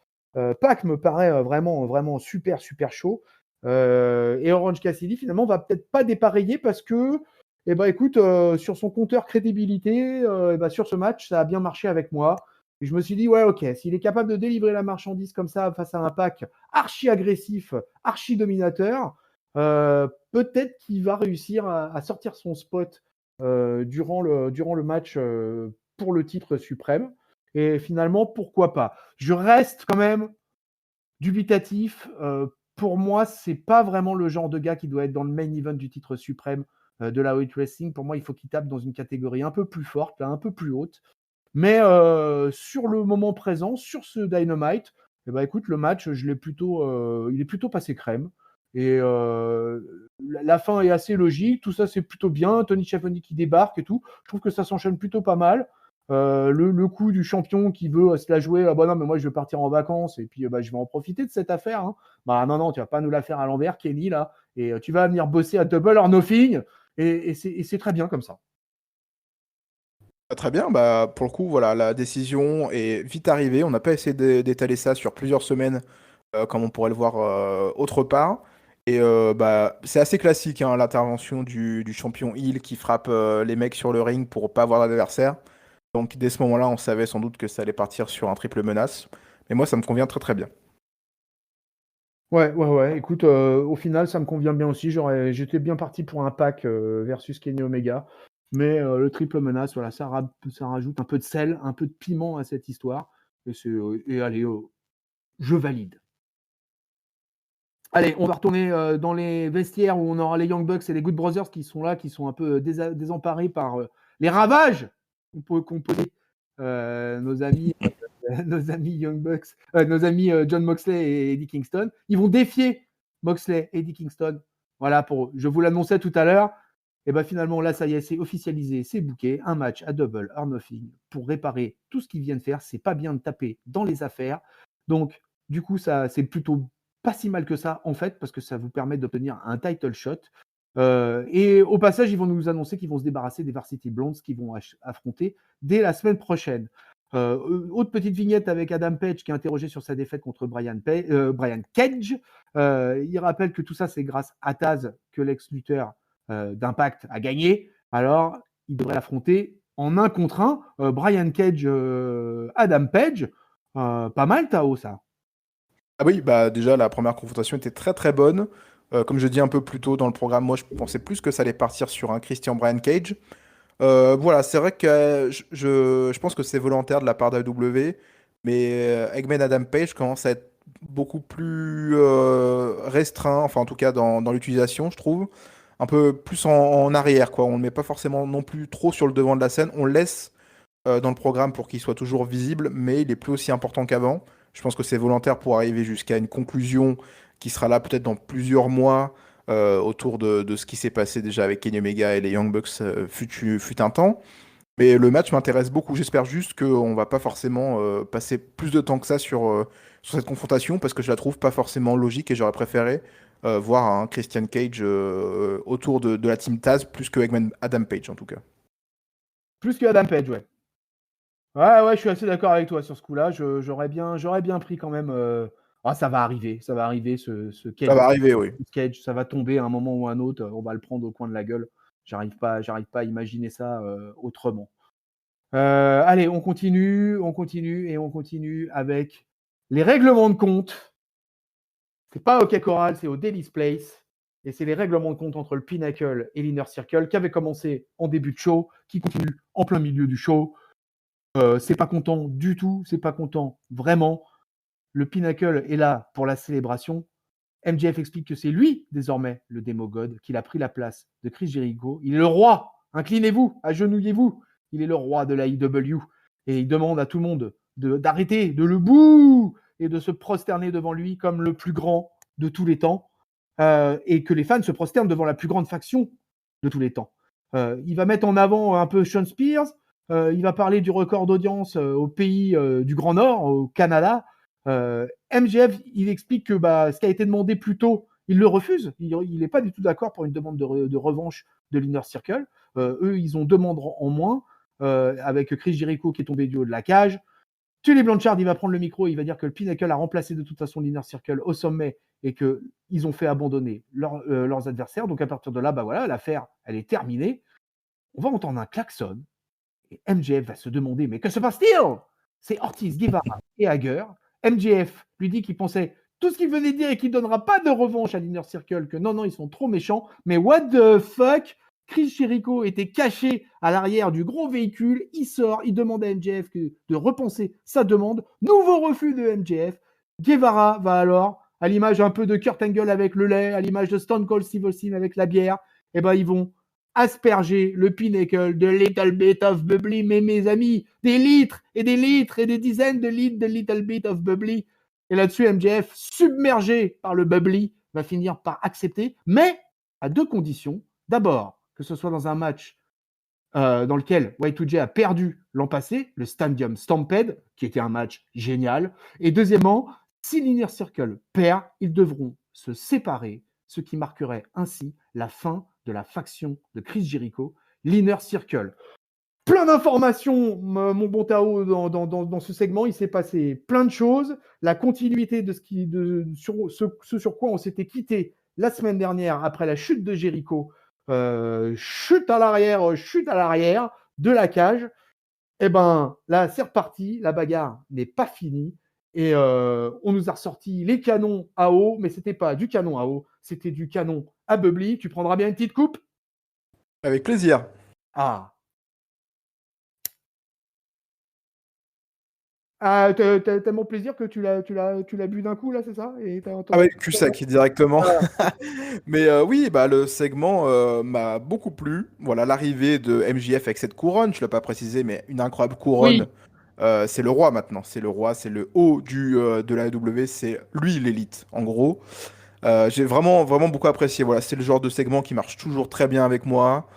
Pac me paraît vraiment, vraiment super, super chaud. Et Orange Cassidy, finalement, va peut-être pas dépareiller parce que eh ben, écoute, sur son compteur crédibilité, eh ben, sur ce match, ça a bien marché avec moi. Et je me suis dit, ouais, ok, s'il est capable de délivrer la marchandise comme ça face à un pack archi agressif, archi dominateur, peut-être qu'il va réussir à sortir son spot durant le match pour le titre suprême. Et finalement, pourquoi pas? Je reste quand même dubitatif. Pour moi, c'est pas vraiment le genre de gars qui doit être dans le main event du titre suprême de la Elite Wrestling. Pour moi, il faut qu'il tape dans une catégorie un peu plus forte, là, un peu plus haute. Mais sur le moment présent, sur ce Dynamite, eh ben, écoute, le match, il est plutôt passé crème. Et la fin est assez logique, tout ça c'est plutôt bien. Tony Schiavone qui débarque et tout. Je trouve que ça s'enchaîne plutôt pas mal. Le coup du champion qui veut se la jouer, ah bah non, mais moi je vais partir en vacances et puis bah, je vais en profiter de cette affaire, hein. Bah non, non, tu vas pas nous la faire à l'envers, Kenny, là. Et tu vas venir bosser à Double or Nothing. Et c'est très bien comme ça. Ah, très bien, bah pour le coup, voilà, la décision est vite arrivée. On n'a pas essayé d'étaler ça sur plusieurs semaines, comme on pourrait le voir autre part. Et bah, c'est assez classique, hein, l'intervention du champion heel qui frappe les mecs sur le ring pour pas avoir d'adversaire. Donc dès ce moment-là, on savait sans doute que ça allait partir sur un triple menace. Mais moi, ça me convient très très bien. Ouais, ouais, ouais. Écoute, au final, ça me convient bien aussi. J'étais bien parti pour un pack versus Kenny Omega. Mais le triple menace, voilà, ça rajoute un peu de sel, un peu de piment à cette histoire. Et allez, je valide. Allez, on va retourner dans les vestiaires où on aura les Young Bucks et les Good Brothers qui sont là, qui sont un peu désemparés par les ravages qu'on peut nos amis, nos amis Young Bucks, nos amis John Moxley et Eddie Kingston. Ils vont défier Moxley et Eddie Kingston. Voilà, je vous l'annonçais tout à l'heure. Et bien finalement, là, ça y est, c'est officialisé, c'est booké. Un match à Double or Nothing pour réparer tout ce qu'ils viennent faire. C'est pas bien de taper dans les affaires. Donc, du coup, ça, c'est plutôt pas si mal que ça, en fait, parce que ça vous permet d'obtenir un title shot. Et au passage, ils vont nous annoncer qu'ils vont se débarrasser des Varsity Blondes qu'ils vont affronter dès la semaine prochaine. Autre petite vignette avec Adam Page qui est interrogé sur sa défaite contre Brian Cage. Il rappelle que tout ça, c'est grâce à Taz que l'ex-lutteur d'Impact a gagné. Alors, il devrait l'affronter en 1 contre 1. Brian Cage, Adam Page. Pas mal, Tao, ça. Ah oui, bah déjà la première confrontation était très très bonne. Comme je dis un peu plus tôt dans le programme, moi je pensais plus que ça allait partir sur un Christian Brian Cage. Voilà, c'est vrai que je pense que c'est volontaire de la part d'AEW, mais Eggman Adam Page commence à être beaucoup plus restreint, enfin en tout cas dans l'utilisation, je trouve. Un peu plus en arrière, quoi. On ne le met pas forcément non plus trop sur le devant de la scène. On le laisse dans le programme pour qu'il soit toujours visible, mais il est plus aussi important qu'avant. Je pense que c'est volontaire pour arriver jusqu'à une conclusion qui sera là peut-être dans plusieurs mois autour de ce qui s'est passé déjà avec Kenny Omega et les Young Bucks fut un temps. Mais le match m'intéresse beaucoup. J'espère juste qu'on va pas forcément passer plus de temps que ça sur cette confrontation parce que je la trouve pas forcément logique et j'aurais préféré voir un Christian Cage autour de la team Taz plus que Eggman Adam Page en tout cas. Plus que Adam Page, ouais. Ouais, ouais, je suis assez d'accord avec toi sur ce coup-là. J'aurais bien pris quand même Ah, ça va arriver, ce Ça va cage, arriver, oui. ça va tomber à un moment ou à un autre, on va le prendre au coin de la gueule. J'arrive pas à imaginer ça, autrement. Allez, on continue avec les règlements de compte. C'est pas au Hockey Coral, c'est au Daily's Place et c'est les règlements de compte entre le Pinnacle et l'Inner Circle qui avaient commencé en début de show, qui continuent en plein milieu du show. C'est pas content du tout, c'est pas content vraiment. Le Pinnacle est là pour la célébration. MJF explique que c'est lui, désormais, le démogod, qu'il a pris la place de Chris Jericho. Il est le roi. Inclinez-vous, agenouillez-vous. Il est le roi de la IW. Et il demande à tout le monde d'arrêter, de le bouh et de se prosterner devant lui comme le plus grand de tous les temps. Et que les fans se prosternent devant la plus grande faction de tous les temps. Il va mettre en avant un peu Sean Spears. Il va parler du record d'audience au pays du Grand Nord, au Canada. MJF, il explique que ce qui a été demandé plus tôt, il le refuse. Il n'est pas du tout d'accord pour une demande de revanche de l'Inner Circle. Eux, ils ont deux membres en moins, avec Chris Jericho qui est tombé du haut de la cage. Tully Blanchard, il va prendre le micro, il va dire que le Pinnacle a remplacé de toute façon l'Inner Circle au sommet et qu'ils ont fait abandonner leurs adversaires. Donc à partir de là, voilà, l'affaire, elle est terminée. On va entendre un klaxon et MJF va se demander, mais que se passe-t-il? C'est Ortiz, Guevara et Hager. MJF lui dit qu'il pensait tout ce qu'il venait de dire et qu'il ne donnera pas de revanche à l'Inner Circle, que non, ils sont trop méchants. Mais what the fuck? Chris Jericho était caché à l'arrière du gros véhicule. Il sort, il demande à MJF de repenser sa demande. Nouveau refus de MJF. Guevara va alors, à l'image un peu de Kurt Angle avec le lait, à l'image de Stone Cold Steve Austin avec la bière, ils vont asperger le Pinnacle de Little Bit of Bubbly, mais mes amis, des litres et des litres et des dizaines de litres de Little Bit of Bubbly. Et là-dessus, MJF, submergé par le Bubbly, va finir par accepter, mais à deux conditions. D'abord, que ce soit dans un match dans lequel Y2J a perdu l'an passé, le Stadium Stampede, qui était un match génial. Et deuxièmement, si l'Inner Circle perd, ils devront se séparer, ce qui marquerait ainsi la fin de la faction de Chris Jericho, l'Inner Circle. Plein d'informations, mon bon Tao, dans ce segment. Il s'est passé plein de choses. La continuité de ce sur quoi on s'était quitté la semaine dernière après la chute de Jericho. Chute à l'arrière de la cage. Et là, c'est reparti. La bagarre n'est pas finie. Et on nous a ressorti les canons à eau, mais c'était pas du canon à eau, c'était du canon à bubbly. Tu prendras bien une petite coupe? Avec plaisir. Ah. Ah, t'as mon plaisir que tu l'as bu d'un coup, là, c'est ça? Et Ah ouais, cul sec directement. Mais oui, le segment m'a beaucoup plu. Voilà, l'arrivée de MJF avec cette couronne, je l'ai pas précisé, mais une incroyable couronne. Oui. C'est le roi maintenant, c'est le roi, c'est le haut de la AEW, c'est lui l'élite, en gros. J'ai vraiment, vraiment beaucoup apprécié. Voilà, c'est le genre de segment qui marche toujours très bien avec moi.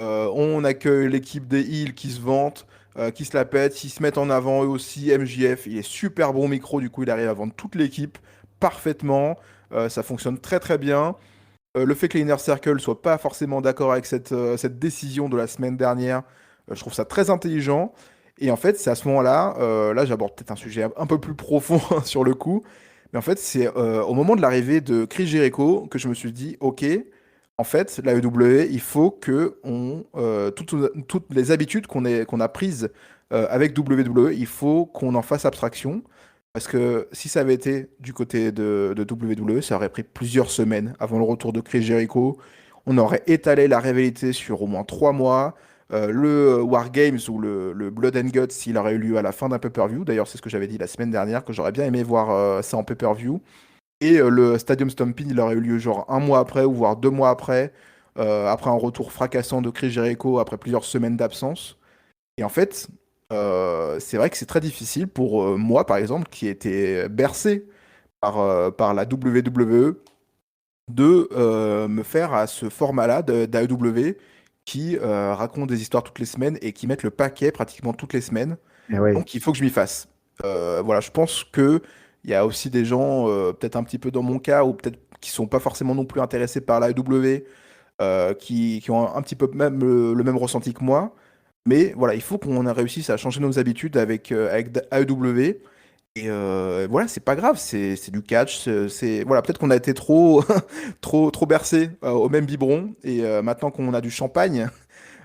On accueille l'équipe des Heels qui se vantent, qui se la pètent, qui se mettent en avant eux aussi. MJF, il est super bon micro, du coup il arrive à vendre toute l'équipe parfaitement. Ça fonctionne très très bien. Le fait que les Inner Circle soient pas forcément d'accord avec cette décision de la semaine dernière, je trouve ça très intelligent. Et en fait, c'est à ce moment-là, là j'aborde peut-être un sujet un peu plus profond sur le coup, mais en fait, c'est au moment de l'arrivée de Chris Jericho que je me suis dit, ok, en fait, la WWE, il faut que toutes les habitudes qu'on a prises avec WWE, il faut qu'on en fasse abstraction. Parce que si ça avait été du côté de WWE, ça aurait pris plusieurs semaines avant le retour de Chris Jericho. On aurait étalé la rivalité sur au moins 3 mois. Le War Games ou le Blood and Guts, s'il aurait eu lieu à la fin d'un pay-per-view. D'ailleurs, c'est ce que j'avais dit la semaine dernière, que j'aurais bien aimé voir ça en pay-per-view. Et le Stadium Stampede, il aurait eu lieu genre 1 mois après, ou voire 2 mois après un retour fracassant de Chris Jericho après plusieurs semaines d'absence. Et en fait, c'est vrai que c'est très difficile pour moi, par exemple, qui était bercé par la WWE, de me faire à ce format-là d'AEW qui raconte des histoires toutes les semaines et qui mettent le paquet pratiquement toutes les semaines. Donc il faut que je m'y fasse. Voilà, je pense que il y a aussi des gens, peut-être un petit peu dans mon cas, ou peut-être qui sont pas forcément non plus intéressés par l'AEW, qui ont un petit peu même le même ressenti que moi. Mais voilà, il faut qu'on réussisse à changer nos habitudes avec AEW. Et voilà, c'est pas grave, c'est du catch. Voilà, peut-être qu'on a été trop, trop bercé au même biberon. Et maintenant qu'on a du champagne,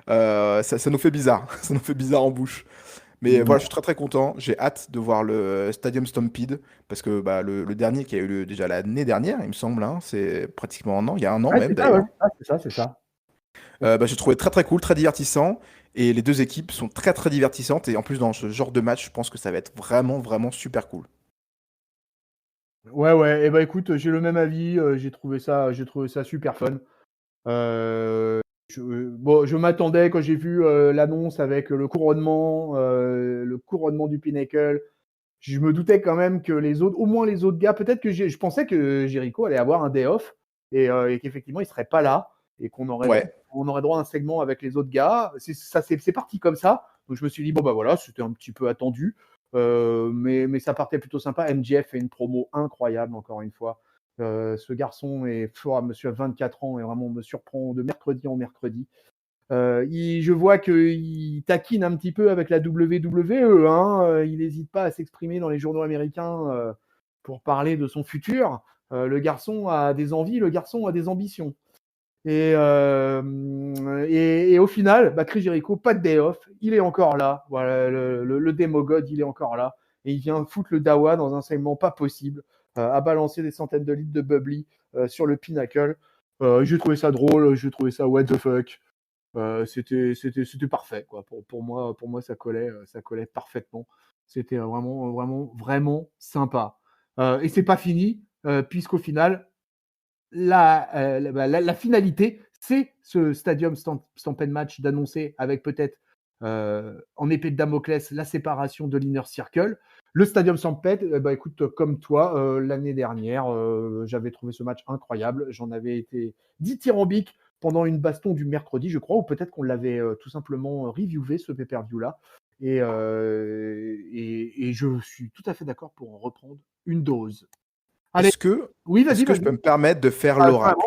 ça nous fait bizarre. Ça nous fait bizarre en bouche. Mais voilà, je suis très très content. J'ai hâte de voir le Stadium Stampede. Parce que bah, le dernier qui a eu lieu déjà l'année dernière, il me semble, hein, c'est pratiquement un an, il y a un an Ouais, même c'est ça, ouais. d'ailleurs. Ah, c'est ça, c'est ça. Bah, j'ai trouvé très très cool, très divertissant. Et les deux équipes sont très très divertissantes. Et en plus, dans ce genre de match, je pense que ça va être vraiment vraiment super cool. Ouais, ouais. Et bah écoute, j'ai le même avis. J'ai trouvé ça super fun. Euh, bon, je m'attendais quand j'ai vu l'annonce avec le couronnement du Pinnacle. Je me doutais quand même que les autres, au moins les autres gars, peut-être que je pensais que Jericho allait avoir un day off et qu'effectivement il serait pas là et Ouais. on aurait droit à un segment avec les autres gars. C'est parti comme ça. Donc je me suis dit bon bah voilà, c'était un petit peu attendu, mais ça partait plutôt sympa. MJF fait une promo incroyable encore une fois. Ce garçon est fort, monsieur a 24 ans et vraiment me surprend de mercredi en mercredi. Je vois qu'il taquine un petit peu avec la WWE. Hein. Il n'hésite pas à s'exprimer dans les journaux américains pour parler de son futur. Le garçon a des envies, le garçon a des ambitions. Et au final, bah, Chris Jericho, pas de day off, il est encore là. Voilà, le démogod, il est encore là. Et il vient foutre le Dawa dans un segment pas possible, à balancer des centaines de litres de bubbly sur le Pinnacle. J'ai trouvé ça drôle, j'ai trouvé ça what the fuck. C'était parfait quoi. Pour moi ça collait parfaitement. C'était vraiment sympa. Et c'est pas fini puisqu'au final la finalité c'est ce Stadium Stampede match d'annoncer avec peut-être en épée de Damoclès la séparation de l'Inner Circle. Le Stadium Stampede, bah écoute, comme toi, l'année dernière, j'avais trouvé ce match incroyable. J'en avais été dithyrambique pendant une baston du mercredi, je crois, ou peut-être qu'on l'avait tout simplement reviewé, ce pay-per-view-là. Et je suis tout à fait d'accord pour en reprendre une dose. Allez, Est-ce que, oui, est-ce vas-y, que je vas-y. peux me permettre de faire Ah, l'oracle?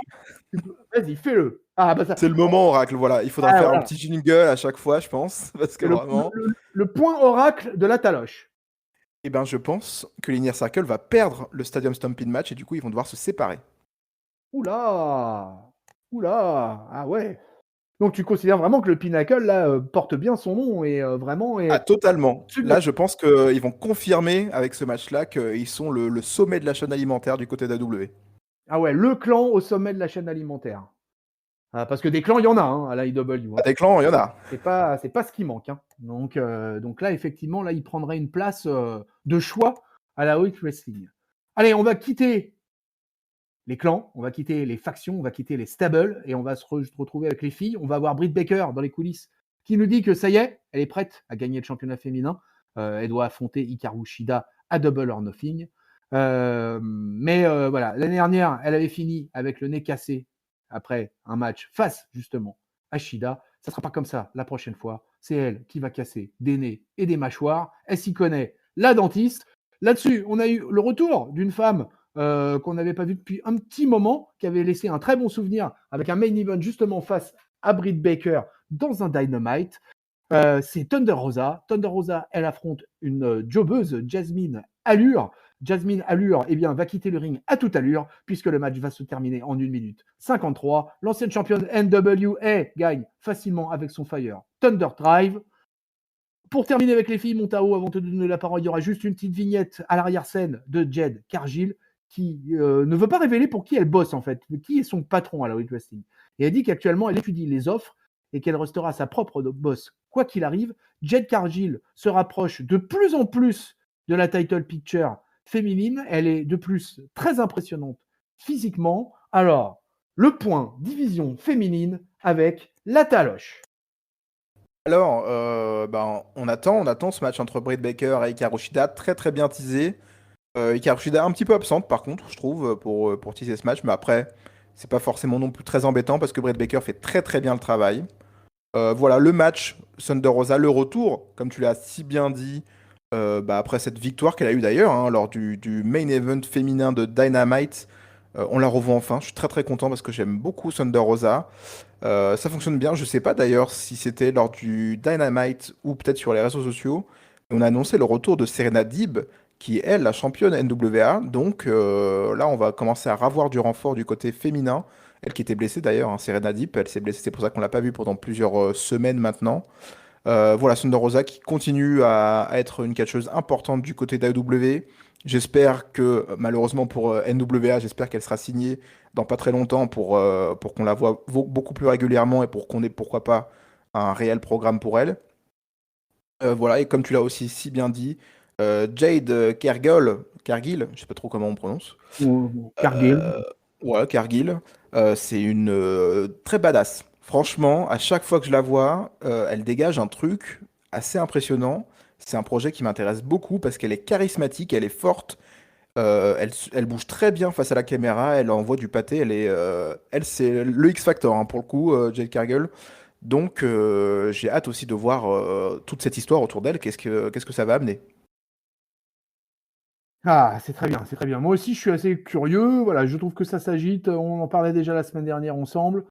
vraiment, vas-y, fais-le. Ah, bah ça. C'est le moment oracle, voilà. Il faudra Ah, faire un voilà. petit jingle à chaque fois, je pense, parce que C'est vraiment, le point oracle de la taloche. eh ben, je pense que l'Inner Circle va perdre le Stadium Stampede match et du coup, ils vont devoir se séparer. Oula, oula, ah ouais. Donc tu considères vraiment que le Pinnacle là porte bien son nom et vraiment Ah, est totalement. celui- Là, je pense qu'ils vont confirmer avec ce match-là qu'ils sont le sommet de la chaîne alimentaire du côté d'AW. ah ouais, le clan au sommet de la chaîne alimentaire. Ah, parce que des clans, il y en a hein, à la IW. Hein. À des clans, il y en a. C'est pas ce qui manque. Hein. Donc là, effectivement, là, il prendrait une place de choix à la Elite Wrestling. Allez, on va quitter les clans, on va quitter les factions, on va quitter les stables et on va se retrouver avec les filles. On va avoir Britt Baker dans les coulisses qui nous dit que ça y est, elle est prête à gagner le championnat féminin. Elle doit affronter Hikaru Shida à Double or Nothing. Mais voilà, l'année dernière, elle avait fini avec le nez cassé après un match face justement à Shida. Ça ne sera pas comme ça la prochaine fois. C'est elle qui va casser des nez et des mâchoires. Elle s'y connaît, la dentiste. Là-dessus, on a eu le retour d'une femme qu'on n'avait pas vue depuis un petit moment, qui avait laissé un très bon souvenir avec un main event justement face à Britt Baker dans un Dynamite. C'est Thunder Rosa. Thunder Rosa, elle affronte une jobbeuse, Jasmine Allure. Jasmine Allure eh bien, va quitter le ring à toute allure, puisque le match va se terminer en 1 minute 53. L'ancienne championne NWA gagne facilement avec son Fire Thunder Drive. Pour terminer avec les filles, Montao, avant de te donner la parole, il y aura juste une petite vignette à l'arrière-scène de Jed Cargill qui ne veut pas révéler pour qui elle bosse en fait, qui est son patron à la Elite Wrestling. Et elle dit qu'actuellement, elle étudie les offres et qu'elle restera sa propre boss quoi qu'il arrive. Jed Cargill se rapproche de plus en plus de la title picture féminine. Elle est de plus très impressionnante physiquement. Alors, le point division féminine avec la taloche. Alors, ben, on attend ce match entre Britt Baker et Hikaru Shida, très très bien teasé. Hikaru Shida un petit peu absente par contre, je trouve, pour teaser ce match, mais après, c'est pas forcément non plus très embêtant parce que Britt Baker fait très très bien le travail. Voilà, le match, Thunder Rosa, le retour, comme tu l'as si bien dit, bah, après cette victoire qu'elle a eue d'ailleurs, hein, lors du main event féminin de Dynamite, on la revoit enfin. Je suis très très content parce que j'aime beaucoup Thunder Rosa. Ça fonctionne bien. Je sais pas d'ailleurs si c'était lors du Dynamite ou peut-être sur les réseaux sociaux. On a annoncé le retour de Serena Deeb, qui est elle la championne NWA. Donc là, on va commencer à ravoir du renfort du côté féminin. Elle qui était blessée d'ailleurs, hein, Serena Deep, elle s'est blessée, c'est pour ça qu'on l'a pas vue pendant plusieurs semaines maintenant. Voilà, Thunder Rosa qui continue à être une catcheuse importante du côté d'AEW. J'espère que, malheureusement pour NWA, j'espère qu'elle sera signée dans pas très longtemps pour qu'on la voit beaucoup plus régulièrement et pour qu'on ait, pourquoi pas, un réel programme pour elle. Voilà, et comme tu l'as aussi si bien dit, Jade Cargill, je sais pas trop comment on prononce. Cargill. Euh, ouais, Cargill, c'est une très badass. Franchement, à chaque fois que je la vois, elle dégage un truc assez impressionnant. C'est un projet qui m'intéresse beaucoup parce qu'elle est charismatique, elle est forte, elle bouge très bien face à la caméra, elle envoie du pâté, elle c'est le X Factor hein, pour le coup, Jade Cargill. Donc j'ai hâte aussi de voir toute cette histoire autour d'elle. Qu'est-ce que ça va amener? Ah, c'est très bien, c'est très bien. Moi aussi, je suis assez curieux. Voilà, je trouve que ça s'agite. On en parlait déjà la semaine dernière ensemble.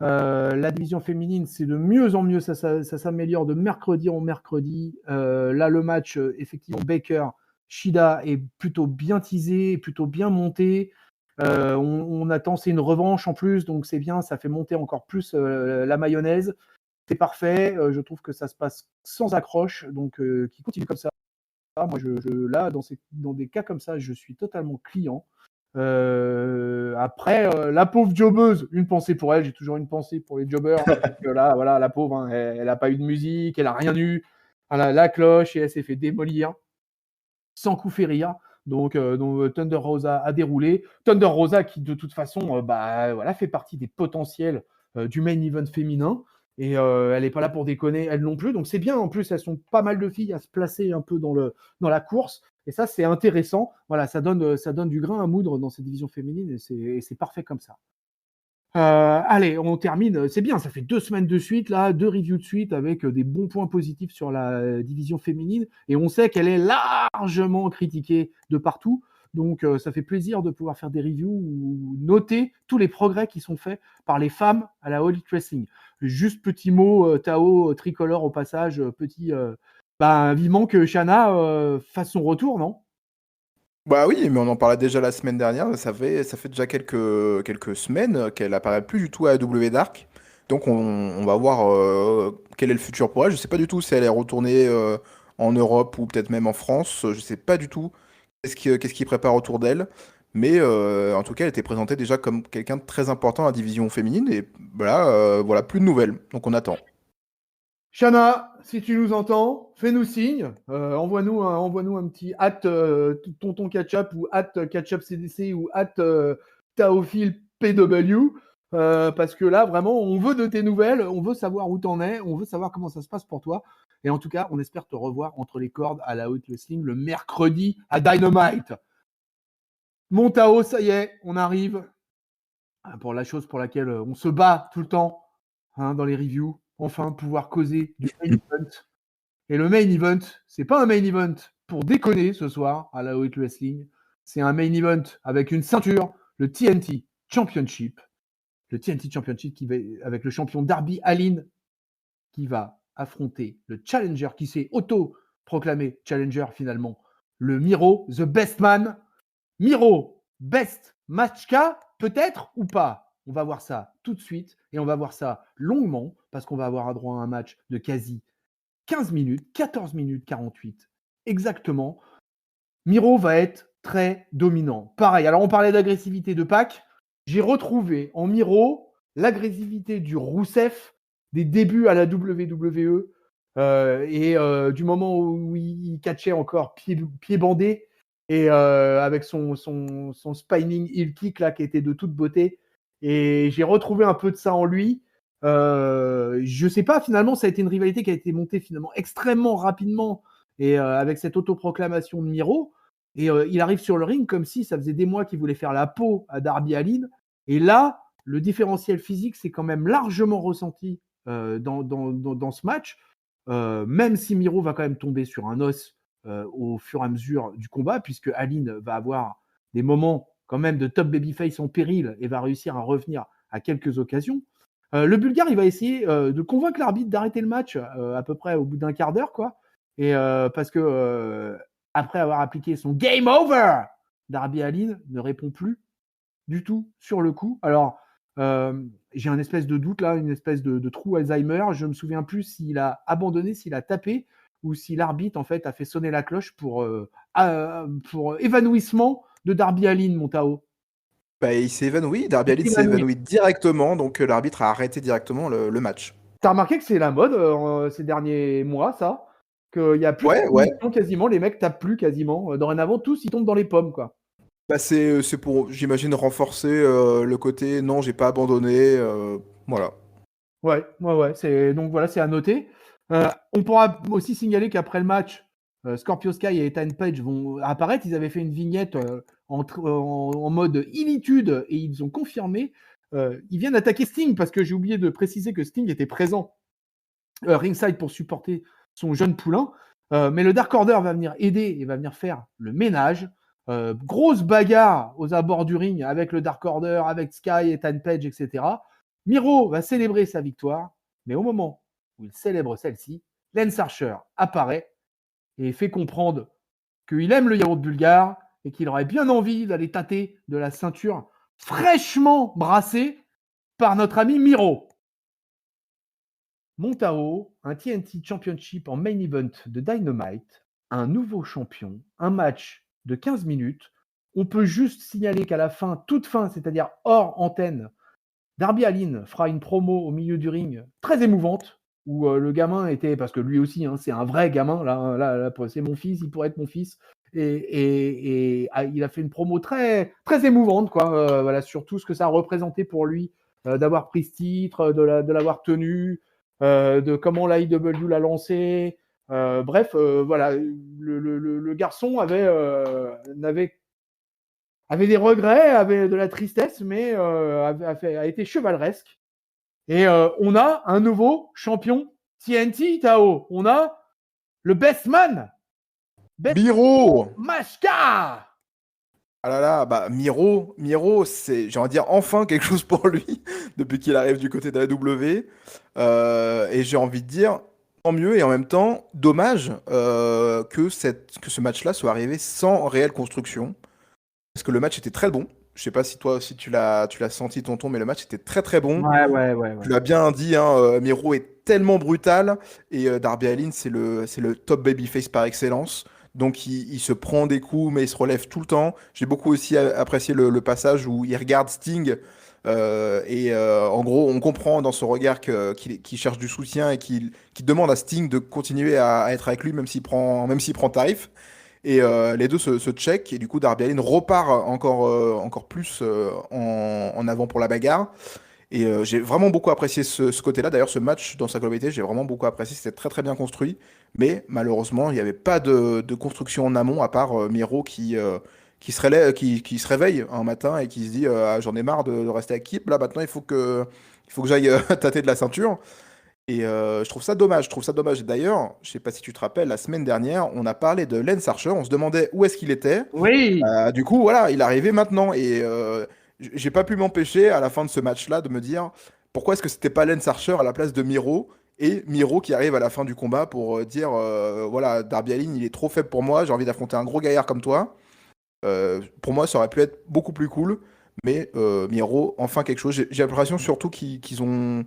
La division féminine, c'est de mieux en mieux, ça s'améliore de mercredi en mercredi. Là, le match, effectivement, Baker, Shida est plutôt bien teasé, plutôt bien monté. On attend, c'est une revanche en plus, donc c'est bien, ça fait monter encore plus la mayonnaise. C'est parfait, je trouve que ça se passe sans accroche, donc qui continue comme ça. Moi, là, dans des cas comme ça, je suis totalement client. Après, la pauvre jobbeuse, une pensée pour elle. J'ai toujours une pensée pour les jobbers. Parce que là, voilà, la pauvre, hein, elle n'a pas eu de musique, elle n'a rien eu. Elle a la cloche et elle s'est fait démolir sans coup férir. Donc Thunder Rosa a déroulé. Thunder Rosa qui, de toute façon, voilà, fait partie des potentiels du main event féminin. Et elle n'est pas là pour déconner, elle non plus. Donc c'est bien, en plus, elles sont pas mal de filles à se placer un peu dans la course. Et ça, c'est intéressant. Voilà, ça donne du grain à moudre dans cette division féminine et c'est parfait comme ça. Allez, on termine. C'est bien, ça fait 2 semaines de suite, là, 2 reviews de suite avec des bons points positifs sur la division féminine. Et on sait qu'elle est largement critiquée de partout. Donc, ça fait plaisir de pouvoir faire des reviews ou noter tous les progrès qui sont faits par les femmes à la All Elite Wrestling. Juste petit mot, Tao tricolore au passage, vivement que Shana fasse son retour, non? Bah oui, mais on en parlait déjà la semaine dernière. Ça fait déjà quelques semaines qu'elle apparaît plus du tout à AEW Dark. Donc on va voir quel est le futur pour elle. Je sais pas du tout si elle est retournée en Europe ou peut-être même en France. Je sais pas du tout qu'est-ce qui prépare autour d'elle. Mais en tout cas, elle était présentée déjà comme quelqu'un de très important à la division féminine. Et voilà, voilà, plus de nouvelles. Donc on attend. Shana, si tu nous entends, fais-nous signe. Envoie-nous un petit tonton ketchup ou ketchup CDC ou Taophile PW. Parce que là, vraiment, on veut de tes nouvelles, on veut savoir où t'en es, on veut savoir comment ça se passe pour toi. Et en tout cas, on espère te revoir entre les cordes à la Haute Wrestling le mercredi à Dynamite. Mon Tao, ça y est, on arrive pour la chose pour laquelle on se bat tout le temps dans les reviews. Enfin, pouvoir causer du main event. Et le main event, c'est pas un main event pour déconner ce soir à la All Elite Wrestling. C'est un main event avec une ceinture, le TNT Championship. Le TNT Championship qui va, avec le champion Darby Allin qui va affronter le challenger qui s'est auto-proclamé challenger finalement. Le Miro, The Best Man. Miro, Best Matchka, peut-être ou pas. On va voir ça tout de suite et on va voir ça longuement parce qu'on va avoir droit à un match de quasi 15 minutes, 14 minutes 48 exactement. Miro va être très dominant. Pareil, alors on parlait d'agressivité de Pac. J'ai retrouvé en Miro l'agressivité du Rousseff des débuts à la WWE du moment où il catchait encore pied bandé et avec son spinning heel kick là qui était de toute beauté. Et j'ai retrouvé un peu de ça en lui. Je sais pas, finalement, ça a été une rivalité qui a été montée finalement extrêmement rapidement et avec cette autoproclamation de Miro. Et il arrive sur le ring comme si ça faisait des mois qu'il voulait faire la peau à Darby Allin. Et là, le différentiel physique s'est quand même largement ressenti dans ce match, même si Miro va quand même tomber sur un os au fur et à mesure du combat, puisque Allin va avoir des moments quand même de top babyface en péril et va réussir à revenir à quelques occasions. Le Bulgare, il va essayer de convaincre l'arbitre d'arrêter le match à peu près au bout d'un quart d'heure, quoi. Et parce que après avoir appliqué son Game Over, Darby Allin ne répond plus du tout sur le coup. Alors, j'ai un espèce de doute là, une espèce de trou Alzheimer. Je me souviens plus s'il a abandonné, s'il a tapé ou si l'arbitre en fait a fait sonner la cloche pour évanouissement de Darby Allin, mon Tao. Bah, il s'est évanoui, Darby Allin s'est Évanoui. évanoui directement, donc l'arbitre a arrêté directement le match. T'as remarqué que c'est la mode ces derniers mois, ça? Qu'il n'y a plus de Ouais, ouais. soumission quasiment, les mecs tapent plus quasiment. Dorénavant, tous ils tombent dans les pommes, quoi. Bah, c'est pour, j'imagine, renforcer le côté non, j'ai pas abandonné. Voilà. Ouais, ouais, ouais. Donc voilà, c'est à noter. On pourra aussi signaler qu'après le match, Scorpio Sky et Ethan Page vont apparaître. Ils avaient fait une vignette en mode illitude et ils ont confirmé. Ils viennent attaquer Sting parce que j'ai oublié de préciser que Sting était présent ringside pour supporter son jeune poulain. Mais le Dark Order va venir aider et va venir faire le ménage. Grosse bagarre aux abords du ring avec le Dark Order, avec Sky, Ethan Page, etc. Miro va célébrer sa victoire, mais au moment où il célèbre celle-ci, Lance Archer apparaît et fait comprendre qu'il aime le yaourt bulgare et qu'il aurait bien envie d'aller tâter de la ceinture fraîchement brassée par notre ami Miro. Montao, un TNT Championship en main event de Dynamite, un nouveau champion, un match de 15 minutes. On peut juste signaler qu'à la fin, toute fin, c'est-à-dire hors antenne, Darby Allin fera une promo au milieu du ring très émouvante où le gamin était, parce que lui aussi, hein, c'est un vrai gamin, là, c'est mon fils, il pourrait être mon fils, et il a fait une promo très, très émouvante, quoi, voilà, sur tout ce que ça a représenté pour lui d'avoir pris ce titre, de l'avoir tenu, de comment l'AEW l'a lancé. Bref, voilà, le garçon avait des regrets, avait de la tristesse, mais a été chevaleresque. Et on a un nouveau champion TNT, Tao. On a le best man. Miro! Mashka. Ah là là, bah Miro, c'est, j'ai envie de dire, enfin quelque chose pour lui depuis qu'il arrive du côté de la W. Et j'ai envie de dire, tant mieux et en même temps, dommage que ce match-là soit arrivé sans réelle construction. Parce que le match était très bon. Je sais pas si toi aussi tu l'as senti, tonton, mais le match était très très bon. Ouais. Tu l'as bien dit, hein, Miro est tellement brutal et Darby Allin, c'est le top babyface par excellence. Donc il se prend des coups, mais il se relève tout le temps. J'ai beaucoup aussi apprécié le passage où il regarde Sting. En gros, on comprend dans son regard qu'il cherche du soutien et qu'il demande à Sting de continuer à être avec lui, même s'il prend tarif. Et les deux se check. Et du coup, Darby Allin repart encore plus en avant pour la bagarre. Et j'ai vraiment beaucoup apprécié ce côté-là. D'ailleurs, ce match, dans sa globalité, j'ai vraiment beaucoup apprécié. C'était très très bien construit. Mais malheureusement, il n'y avait pas de construction en amont, à part Miro qui se réveille un matin et qui se dit ah, j'en ai marre de rester actif. Là, maintenant, il faut que j'aille tâter de la ceinture. Et je trouve ça dommage. Je trouve ça dommage. D'ailleurs, je sais pas si tu te rappelles, la semaine dernière, on a parlé de Lance Archer. On se demandait où est-ce qu'il était. Oui. Du coup, voilà, il est arrivé maintenant. Et j'ai pas pu m'empêcher à la fin de ce match-là de me dire pourquoi est-ce que c'était pas Lance Archer à la place de Miro et Miro qui arrive à la fin du combat pour dire voilà, Darby Allin, il est trop faible pour moi. J'ai envie d'affronter un gros gaillard comme toi. Pour moi, ça aurait pu être beaucoup plus cool. Mais Miro, enfin quelque chose. J'ai l'impression surtout qu'ils ont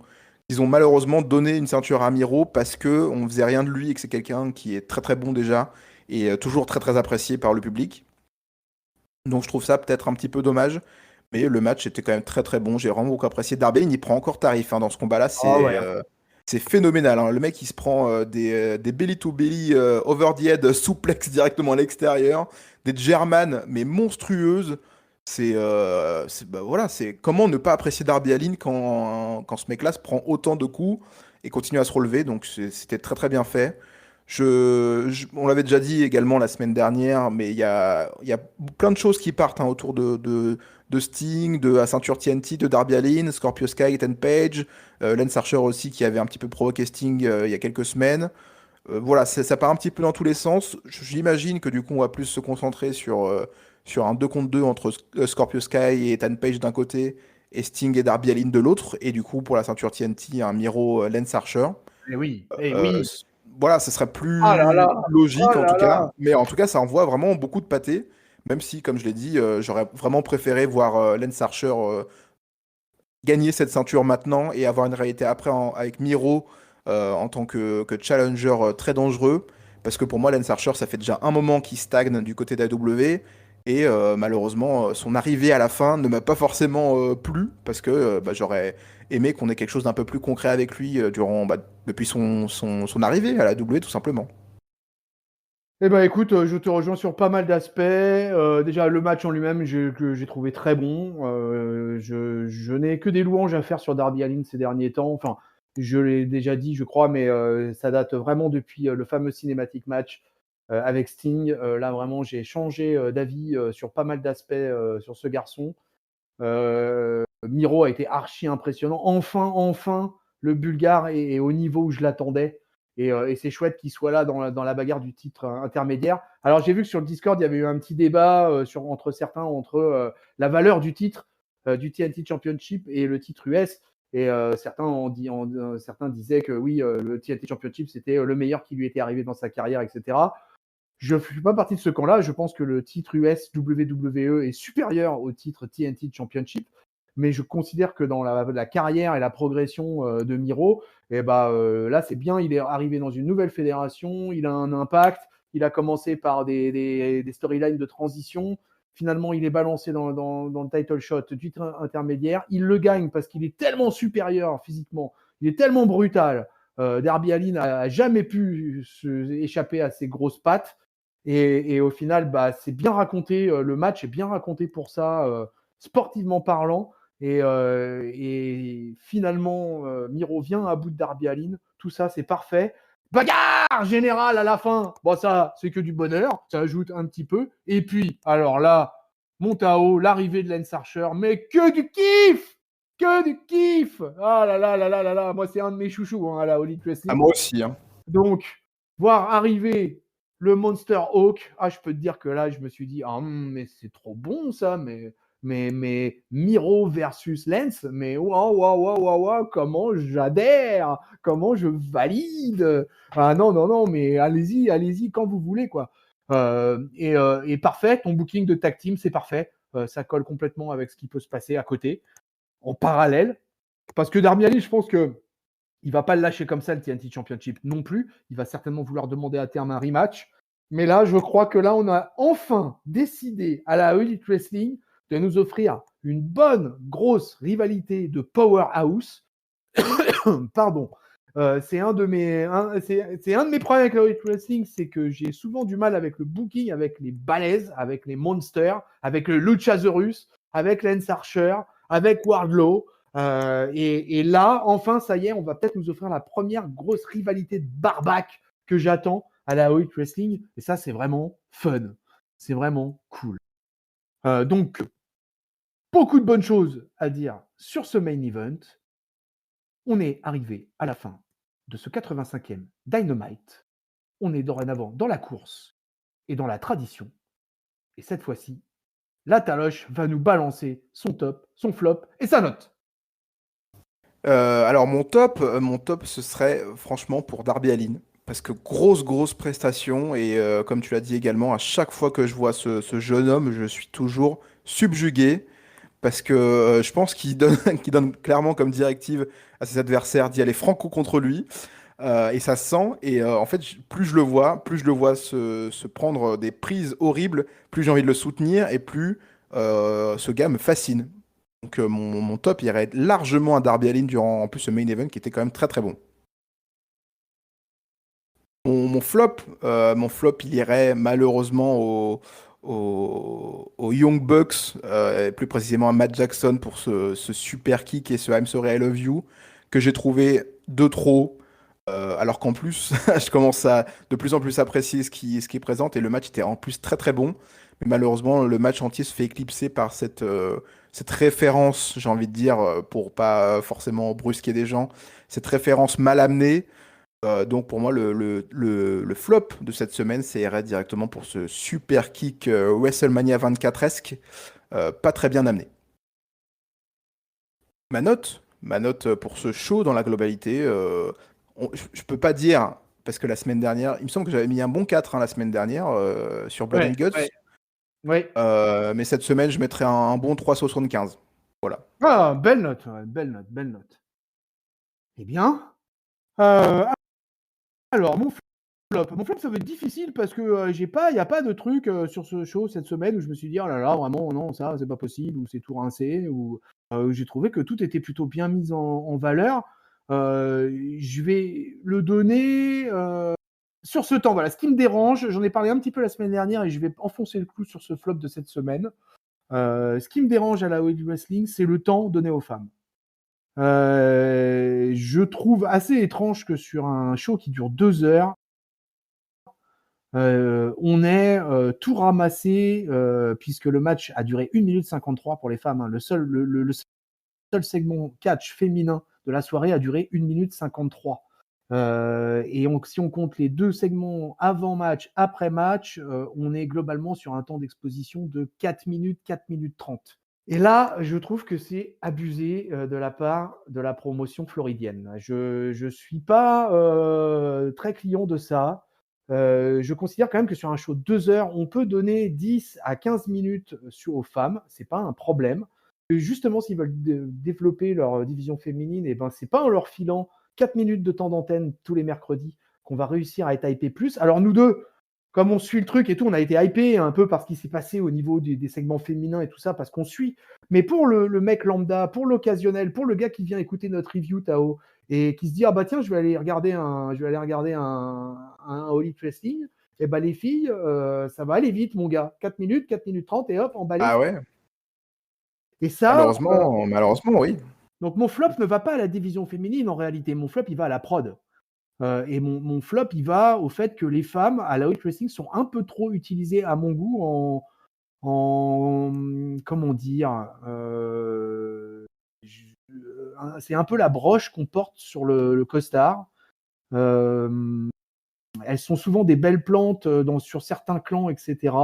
malheureusement donné une ceinture à Miro parce que on faisait rien de lui et que c'est quelqu'un qui est très très bon déjà et toujours très très apprécié par le public. Donc je trouve ça peut-être un petit peu dommage, mais le match était quand même très très bon. J'ai vraiment beaucoup apprécié. Darby Allin, il prend encore tarif hein, dans ce combat-là, Ah ouais. c'est phénoménal. Hein. Le mec, il se prend des belly to belly over the head suplex directement à l'extérieur, des German mais monstrueuses. Bah voilà, c'est comment ne pas apprécier Darby Allin quand ce mec-là se prend autant de coups et continue à se relever. Donc c'était très très bien fait. On l'avait déjà dit également la semaine dernière, mais il y a plein de choses qui partent hein, autour de Sting, de la ceinture TNT, de Darby Allin, Scorpio Sky, Ethan Page, Lance Archer aussi qui avait un petit peu provoqué Sting il y a quelques semaines. Voilà, ça part un petit peu dans tous les sens. J'imagine que du coup on va plus se concentrer sur un 2 contre 2 entre Scorpio Sky et Ethan Page d'un côté et Sting et Darby Allin de l'autre. Et du coup pour la ceinture TNT, un Miro Lance Archer. Et oui. Euh, voilà, ça serait Ah là plus là, logique oh en tout là cas. là. Mais en tout cas, ça envoie vraiment beaucoup de pâté. Même si, comme je l'ai dit, j'aurais vraiment préféré voir Lance Archer gagner cette ceinture maintenant et avoir une réalité après avec Miro en tant que challenger très dangereux. Parce que pour moi, Lance Archer, ça fait déjà un moment qu'il stagne du côté d'AEW. Et malheureusement, son arrivée à la fin ne m'a pas forcément plu. Parce que bah, j'aurais aimé qu'on ait quelque chose d'un peu plus concret avec lui depuis son arrivée à la AEW, tout simplement. Eh ben écoute, je te rejoins sur pas mal d'aspects. Déjà, le match en lui-même, que j'ai trouvé très bon. Je n'ai que des louanges à faire sur Darby Allin ces derniers temps. Enfin, je l'ai déjà dit, je crois, mais ça date vraiment depuis le fameux cinématique match avec Sting. Là, vraiment, j'ai changé d'avis sur pas mal d'aspects sur ce garçon. Miro a été archi impressionnant. Enfin, le Bulgare est au niveau où je l'attendais. Et c'est chouette qu'il soit là dans la bagarre du titre intermédiaire. Alors, j'ai vu que sur le Discord, il y avait eu un petit débat entre certains, entre la valeur du titre, du TNT Championship et le titre US. Et certains disaient que oui, le TNT Championship, c'était le meilleur qui lui était arrivé dans sa carrière, etc. Je ne fais pas partie de ce camp-là. Je pense que le titre US WWE est supérieur au titre TNT Championship. Mais je considère que dans la carrière et la progression de Miro, là, c'est bien. Il est arrivé dans une nouvelle fédération. Il a un impact. Il a commencé par des storylines de transition. Finalement, il est balancé dans le title shot du titre intermédiaire. Il le gagne parce qu'il est tellement supérieur physiquement. Il est tellement brutal. Darby Allin n'a jamais pu échapper à ses grosses pattes. Et au final, c'est bien raconté. Le match est bien raconté pour ça, sportivement parlant. Et finalement, Miro vient à bout de Darby Allin. Tout ça, c'est parfait. Bagarre générale à la fin. Bon, ça, c'est que du bonheur. Ça ajoute un petit peu. Et puis, alors là, monte à haut, l'arrivée de Lance Archer. Mais que du kiff! Que du kiff! Ah là là là là là là. Moi, c'est un de mes chouchous à la All Elite À Wrestling. moi aussi, hein. Donc, voir arriver le Monster Hawk, je peux te dire que là, je me suis dit, mais c'est trop bon ça, mais Miro versus Lance, mais waouh, comment j'adhère, comment je valide. Ah non, non, non, mais allez-y quand vous voulez, quoi. Et parfait, ton booking de tag team, c'est parfait. Ça colle complètement avec ce qui peut se passer à côté, en parallèle. Parce que Darby Allin, je pense que il va pas le lâcher comme ça, le TNT Championship non plus. Il va certainement vouloir demander à terme un rematch. Mais là, je crois que là, on a enfin décidé à la Elite Wrestling de nous offrir une bonne, grosse rivalité de powerhouse. Pardon. C'est un de mes problèmes avec la Elite Wrestling, c'est que j'ai souvent du mal avec le booking, avec les balaises, avec les monsters, avec le Luchasaurus, avec Lance Archer, avec Wardlow. Et là, enfin, ça y est, on va peut-être nous offrir la première grosse rivalité de barbac que j'attends à la Elite Wrestling. Et ça, c'est vraiment fun. C'est vraiment cool. Donc, beaucoup de bonnes choses à dire sur ce main event. On est arrivé à la fin de ce 85e Dynamite. On est dorénavant dans la course et dans la tradition. Et cette fois-ci, la Taloche va nous balancer son top, son flop et sa note. Alors mon top, ce serait franchement pour Darby Allin. Parce que grosse prestation. Et comme tu l'as dit également, à chaque fois que je vois ce jeune homme, je suis toujours subjugué. Parce que je pense qu'il donne, qu'il donne clairement comme directive à ses adversaires d'y aller franco contre lui. Et ça se sent. Et en fait, plus je le vois se prendre des prises horribles, plus j'ai envie de le soutenir et plus ce gars me fascine. Donc mon top irait largement à Darby Allin durant en plus ce main event qui était quand même très très bon. Mon flop, il irait malheureusement aux Young Bucks, et plus précisément à Matt Jackson pour ce super kick et ce I'm sorry I love you que j'ai trouvé de trop. Alors qu'en plus, je commence à de plus en plus apprécier ce qui présente et le match était en plus très très bon. Mais malheureusement, le match entier se fait éclipser par cette référence, j'ai envie de dire, pour pas forcément brusquer des gens, cette référence mal amenée. Donc pour moi, le flop de cette semaine, c'est irait directement pour ce super kick WrestleMania 24esque, pas très bien amené. Ma note pour ce show dans la globalité, je peux pas dire parce que la semaine dernière, il me semble que j'avais mis un bon 4 la semaine dernière sur Blood and Ouais, Guts. ouais, ouais. Mais cette semaine, je mettrai un bon 3,75. Voilà. Ah, belle note, belle note, belle note. Eh bien, euh, alors mon flop, ça va être difficile parce que il n'y a pas de truc sur ce show cette semaine où je me suis dit oh là là vraiment non ça c'est pas possible ou c'est tout rincé ou j'ai trouvé que tout était plutôt bien mis en valeur. Je vais le donner sur ce temps. Voilà, ce qui me dérange, j'en ai parlé un petit peu la semaine dernière et je vais enfoncer le clou sur ce flop de cette semaine. Ce qui me dérange à la All Elite Wrestling, c'est le temps donné aux femmes. Je trouve assez étrange que sur un show qui dure 2 heures, on est tout ramassé, puisque le match a duré 1 minute 53 pour les femmes. Hein. Le seul segment catch féminin de la soirée a duré 1 minute 53. Et si on compte les 2 segments avant match, après match, on est globalement sur un temps d'exposition de 4 minutes 30. Et là, je trouve que c'est abusé de la part de la promotion floridienne. Je suis pas très client de ça. Je considère quand même que sur un show de 2 heures, on peut donner 10 à 15 minutes aux femmes. C'est pas un problème. Et justement, s'ils veulent développer leur division féminine, et ben, c'est pas en leur filant 4 minutes de temps d'antenne tous les mercredis qu'on va réussir à être hypé plus. Alors nous deux, comme on suit le truc et tout, on a été hypé un peu par ce qui s'est passé au niveau des segments féminins et tout ça, parce qu'on suit. Mais pour le mec lambda, pour l'occasionnel, pour le gars qui vient écouter notre review, Tao, et qui se dit, ah bah tiens, je vais aller regarder un All Elite Wrestling, et bah les filles, ça va aller vite, mon gars. 4 minutes 30, et hop, emballé. Ah ouais. Et ça, Malheureusement, oui. donc mon flop ne va pas à la division féminine en réalité, mon flop il va à la prod. Et mon flop, il va au fait que les femmes à la All Elite Wrestling sont un peu trop utilisées à mon goût comment dire, c'est un peu la broche qu'on porte sur le costard. Elles sont souvent des belles plantes sur certains clans, etc.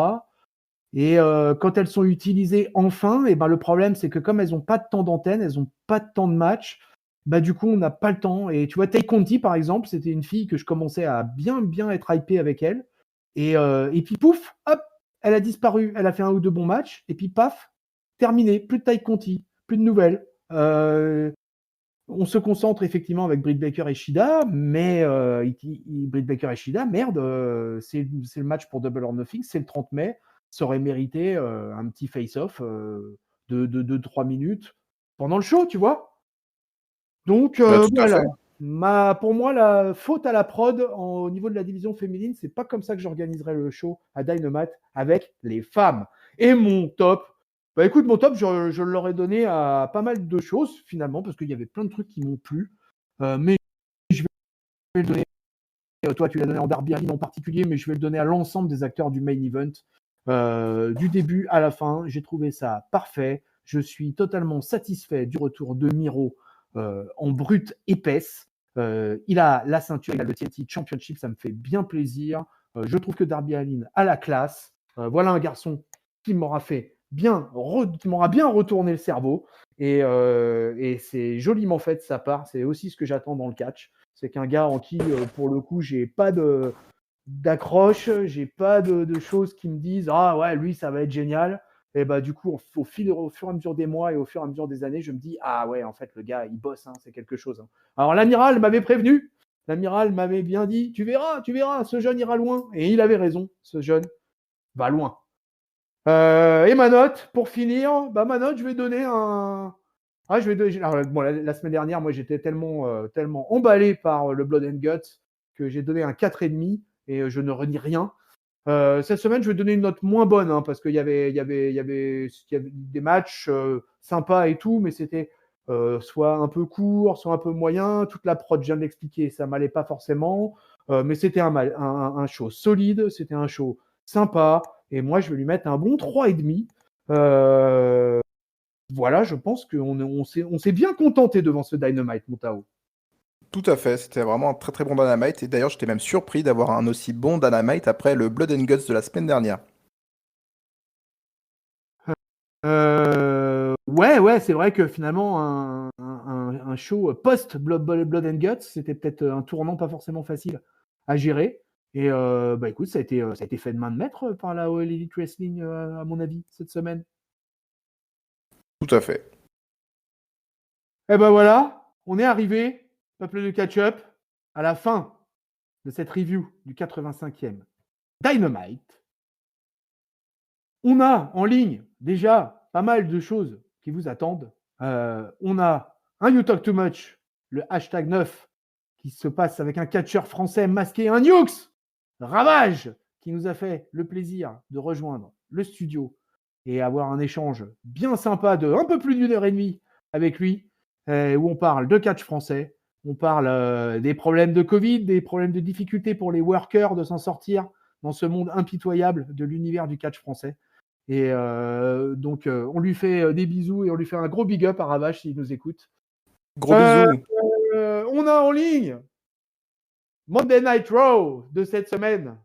Et quand elles sont utilisées enfin, et ben le problème c'est que comme elles n'ont pas de temps d'antenne, elles n'ont pas de temps de match, bah du coup on n'a pas le temps. Et tu vois, Tay Conti par exemple, c'était une fille que je commençais à bien être hypé avec elle. Et puis pouf, hop, elle a disparu. Elle a fait un ou deux bons matchs, et puis paf, terminé. Plus de Tay Conti, plus de nouvelles. On se concentre effectivement avec Britt Baker et Shida, mais Britt Baker et Shida, merde, c'est le match pour Double or Nothing, c'est le 30 mai, ça aurait mérité un petit face-off de 3 minutes pendant le show, tu vois. Donc voilà. Pour moi, la faute à la prod au niveau de la division féminine, c'est pas comme ça que j'organiserai le show à Dynamite avec les femmes. Et mon top, bah écoute, mon top, je l'aurais donné à pas mal de choses finalement, parce qu'il y avait plein de trucs qui m'ont plu. Mais je vais le donner, toi tu l'as donné en Darby Allin en particulier, mais je vais le donner à l'ensemble des acteurs du main event. Du début à la fin, j'ai trouvé ça parfait. Je suis totalement satisfait du retour de Miro en brute épaisse. Il a la ceinture, il a le TNT Championship, ça me fait bien plaisir. Je trouve que Darby Allin a la classe. Voilà un garçon qui m'aura bien retourné le cerveau. Et c'est joliment fait de sa part. C'est aussi ce que j'attends dans le catch. C'est qu'un gars en qui, pour le coup, j'ai pas d'accroche, j'ai pas de choses qui me disent ah ouais, lui, ça va être génial. Et bah du coup, au fur et à mesure des mois et au fur et à mesure des années, je me dis ah ouais, en fait, le gars, il bosse, hein, c'est quelque chose. Hein. Alors l'amiral m'avait prévenu, l'amiral m'avait bien dit, tu verras, ce jeune ira loin. Et il avait raison, ce jeune va loin. Et ma note, pour finir, ma note, je vais donner un. Ah, je vais donner... Alors, bon, la semaine dernière, moi, j'étais tellement emballé par le Blood and Guts que j'ai donné un 4,5 et je ne renie rien. Cette semaine, je vais donner une note moins bonne hein, parce qu'il y avait des matchs sympas et tout, mais c'était soit un peu court, soit un peu moyen. Toute la prod, je viens de l'expliquer, ça m'allait pas forcément, mais c'était un show solide, c'était un show sympa, et moi, je vais lui mettre un bon 3,5. Voilà, je pense qu'on s'est bien contenté devant ce Dynamite, Montao. Tout à fait, c'était vraiment un très très bon Dynamite. Et d'ailleurs, j'étais même surpris d'avoir un aussi bon Dynamite après le Blood and Guts de la semaine dernière. Ouais, c'est vrai que finalement, un show post-Blood and Guts, c'était peut-être un tournant pas forcément facile. à gérer. Et écoute, ça a été fait de main de maître par la All Elite Wrestling, à mon avis, cette semaine. Tout à fait. Et ben voilà, on est arrivé, peuple de catch-up, à la fin de cette review du 85e Dynamite. On a en ligne déjà pas mal de choses qui vous attendent. On a un You Talk Too Much, le hashtag 9, qui se passe avec un catcheur français masqué, un Nukes Ravage, qui nous a fait le plaisir de rejoindre le studio et avoir un échange bien sympa de un peu plus d'une heure et demie avec lui, où on parle de catch français, on parle des problèmes de Covid, des problèmes de difficultés pour les workers de s'en sortir dans ce monde impitoyable de l'univers du catch français. Et donc, on lui fait des bisous et on lui fait un gros big up à Ravage s'il nous écoute. Gros bisous. On a en ligne Monday Night Raw de cette semaine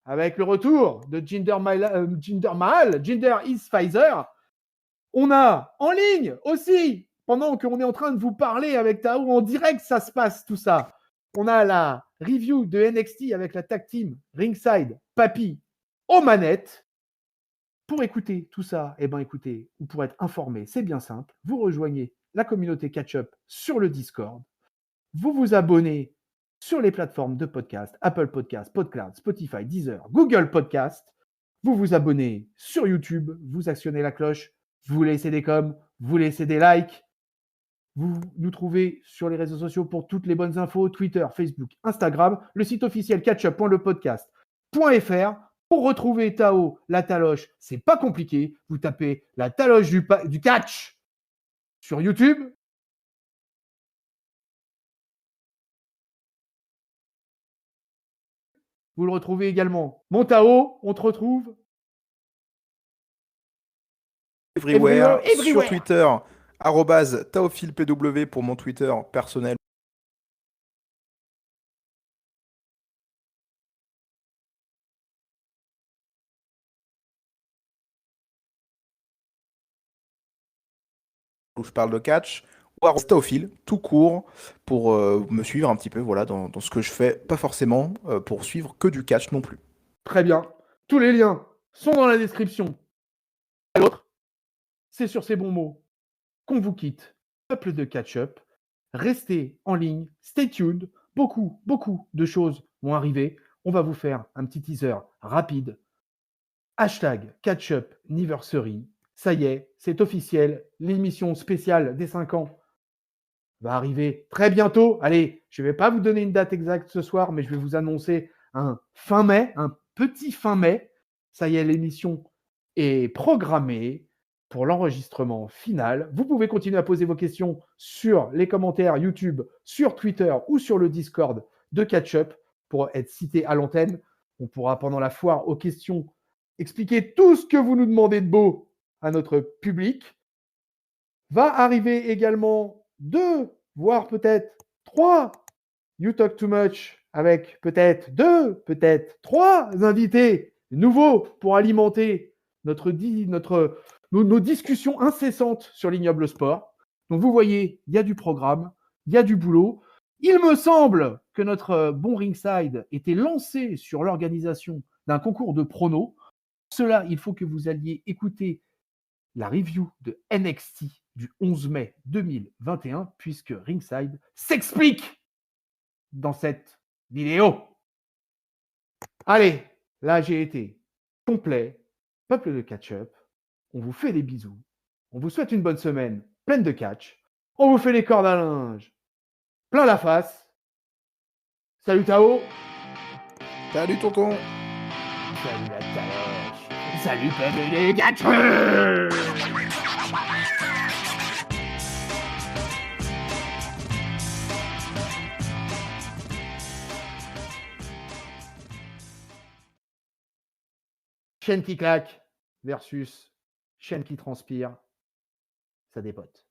avec le retour de Jinder Mahal, Jinder is Pfizer. On a en ligne aussi, pendant qu'on est en train de vous parler avec Tao, en direct, ça se passe tout ça. On a la review de NXT avec la tag team Ringside, Papy aux manettes. Pour écouter tout ça, écoutez, ou pour être informé, c'est bien simple. Vous rejoignez la communauté Catch-Up sur le Discord. Vous vous abonnez sur les plateformes de podcast, Apple Podcast, Podcloud, Spotify, Deezer, Google Podcast. Vous vous abonnez sur YouTube, vous actionnez la cloche, vous laissez des coms, vous laissez des likes. Vous nous trouvez sur les réseaux sociaux pour toutes les bonnes infos, Twitter, Facebook, Instagram, le site officiel catchup.lepodcast.fr. Pour retrouver Tao, la taloche, c'est pas compliqué. Vous tapez la taloche du catch sur YouTube. Vous le retrouvez également. Mon Tao, on te retrouve Everywhere. Sur Twitter, @TaophilPW pour mon Twitter personnel. Où je parle de catch, ou @Taophil, tout court, pour me suivre un petit peu voilà, dans ce que je fais, pas forcément pour suivre que du catch non plus. Très bien. Tous les liens sont dans la description. À l'autre, c'est sur ces bons mots qu'on vous quitte. Peuple de catch-up, restez en ligne, stay tuned. Beaucoup de choses vont arriver. On va vous faire un petit teaser rapide. Hashtag catch-up anniversary. Ça y est, c'est officiel. L'émission spéciale des 5 ans va arriver très bientôt. Allez, je ne vais pas vous donner une date exacte ce soir, mais je vais vous annoncer un fin mai, un petit fin mai. Ça y est, l'émission est programmée pour l'enregistrement final. Vous pouvez continuer à poser vos questions sur les commentaires YouTube, sur Twitter ou sur le Discord de Catch-Up pour être cité à l'antenne. On pourra, pendant la foire aux questions, expliquer tout ce que vous nous demandez de beau à notre public. Va arriver également 2, voire peut-être 3 You Talk Too Much avec peut-être 2, peut-être 3 invités nouveaux pour alimenter nos discussions incessantes sur l'ignoble sport. Donc vous voyez, il y a du programme, il y a du boulot. Il me semble que notre bon Ringside était lancé sur l'organisation d'un concours de pronos. Pour cela, il faut que vous alliez écouter la review de NXT du 11 mai 2021, puisque Ringside s'explique dans cette vidéo. Allez, là j'ai été complet. Peuple de catch-up, on vous fait des bisous. On vous souhaite une bonne semaine pleine de catch. On vous fait les cordes à linge plein la face. Salut Tao. Salut tonton. Salut la taloche. Salut peuple de catch-up. Chaîne qui claque versus chaîne qui transpire, ça dépote.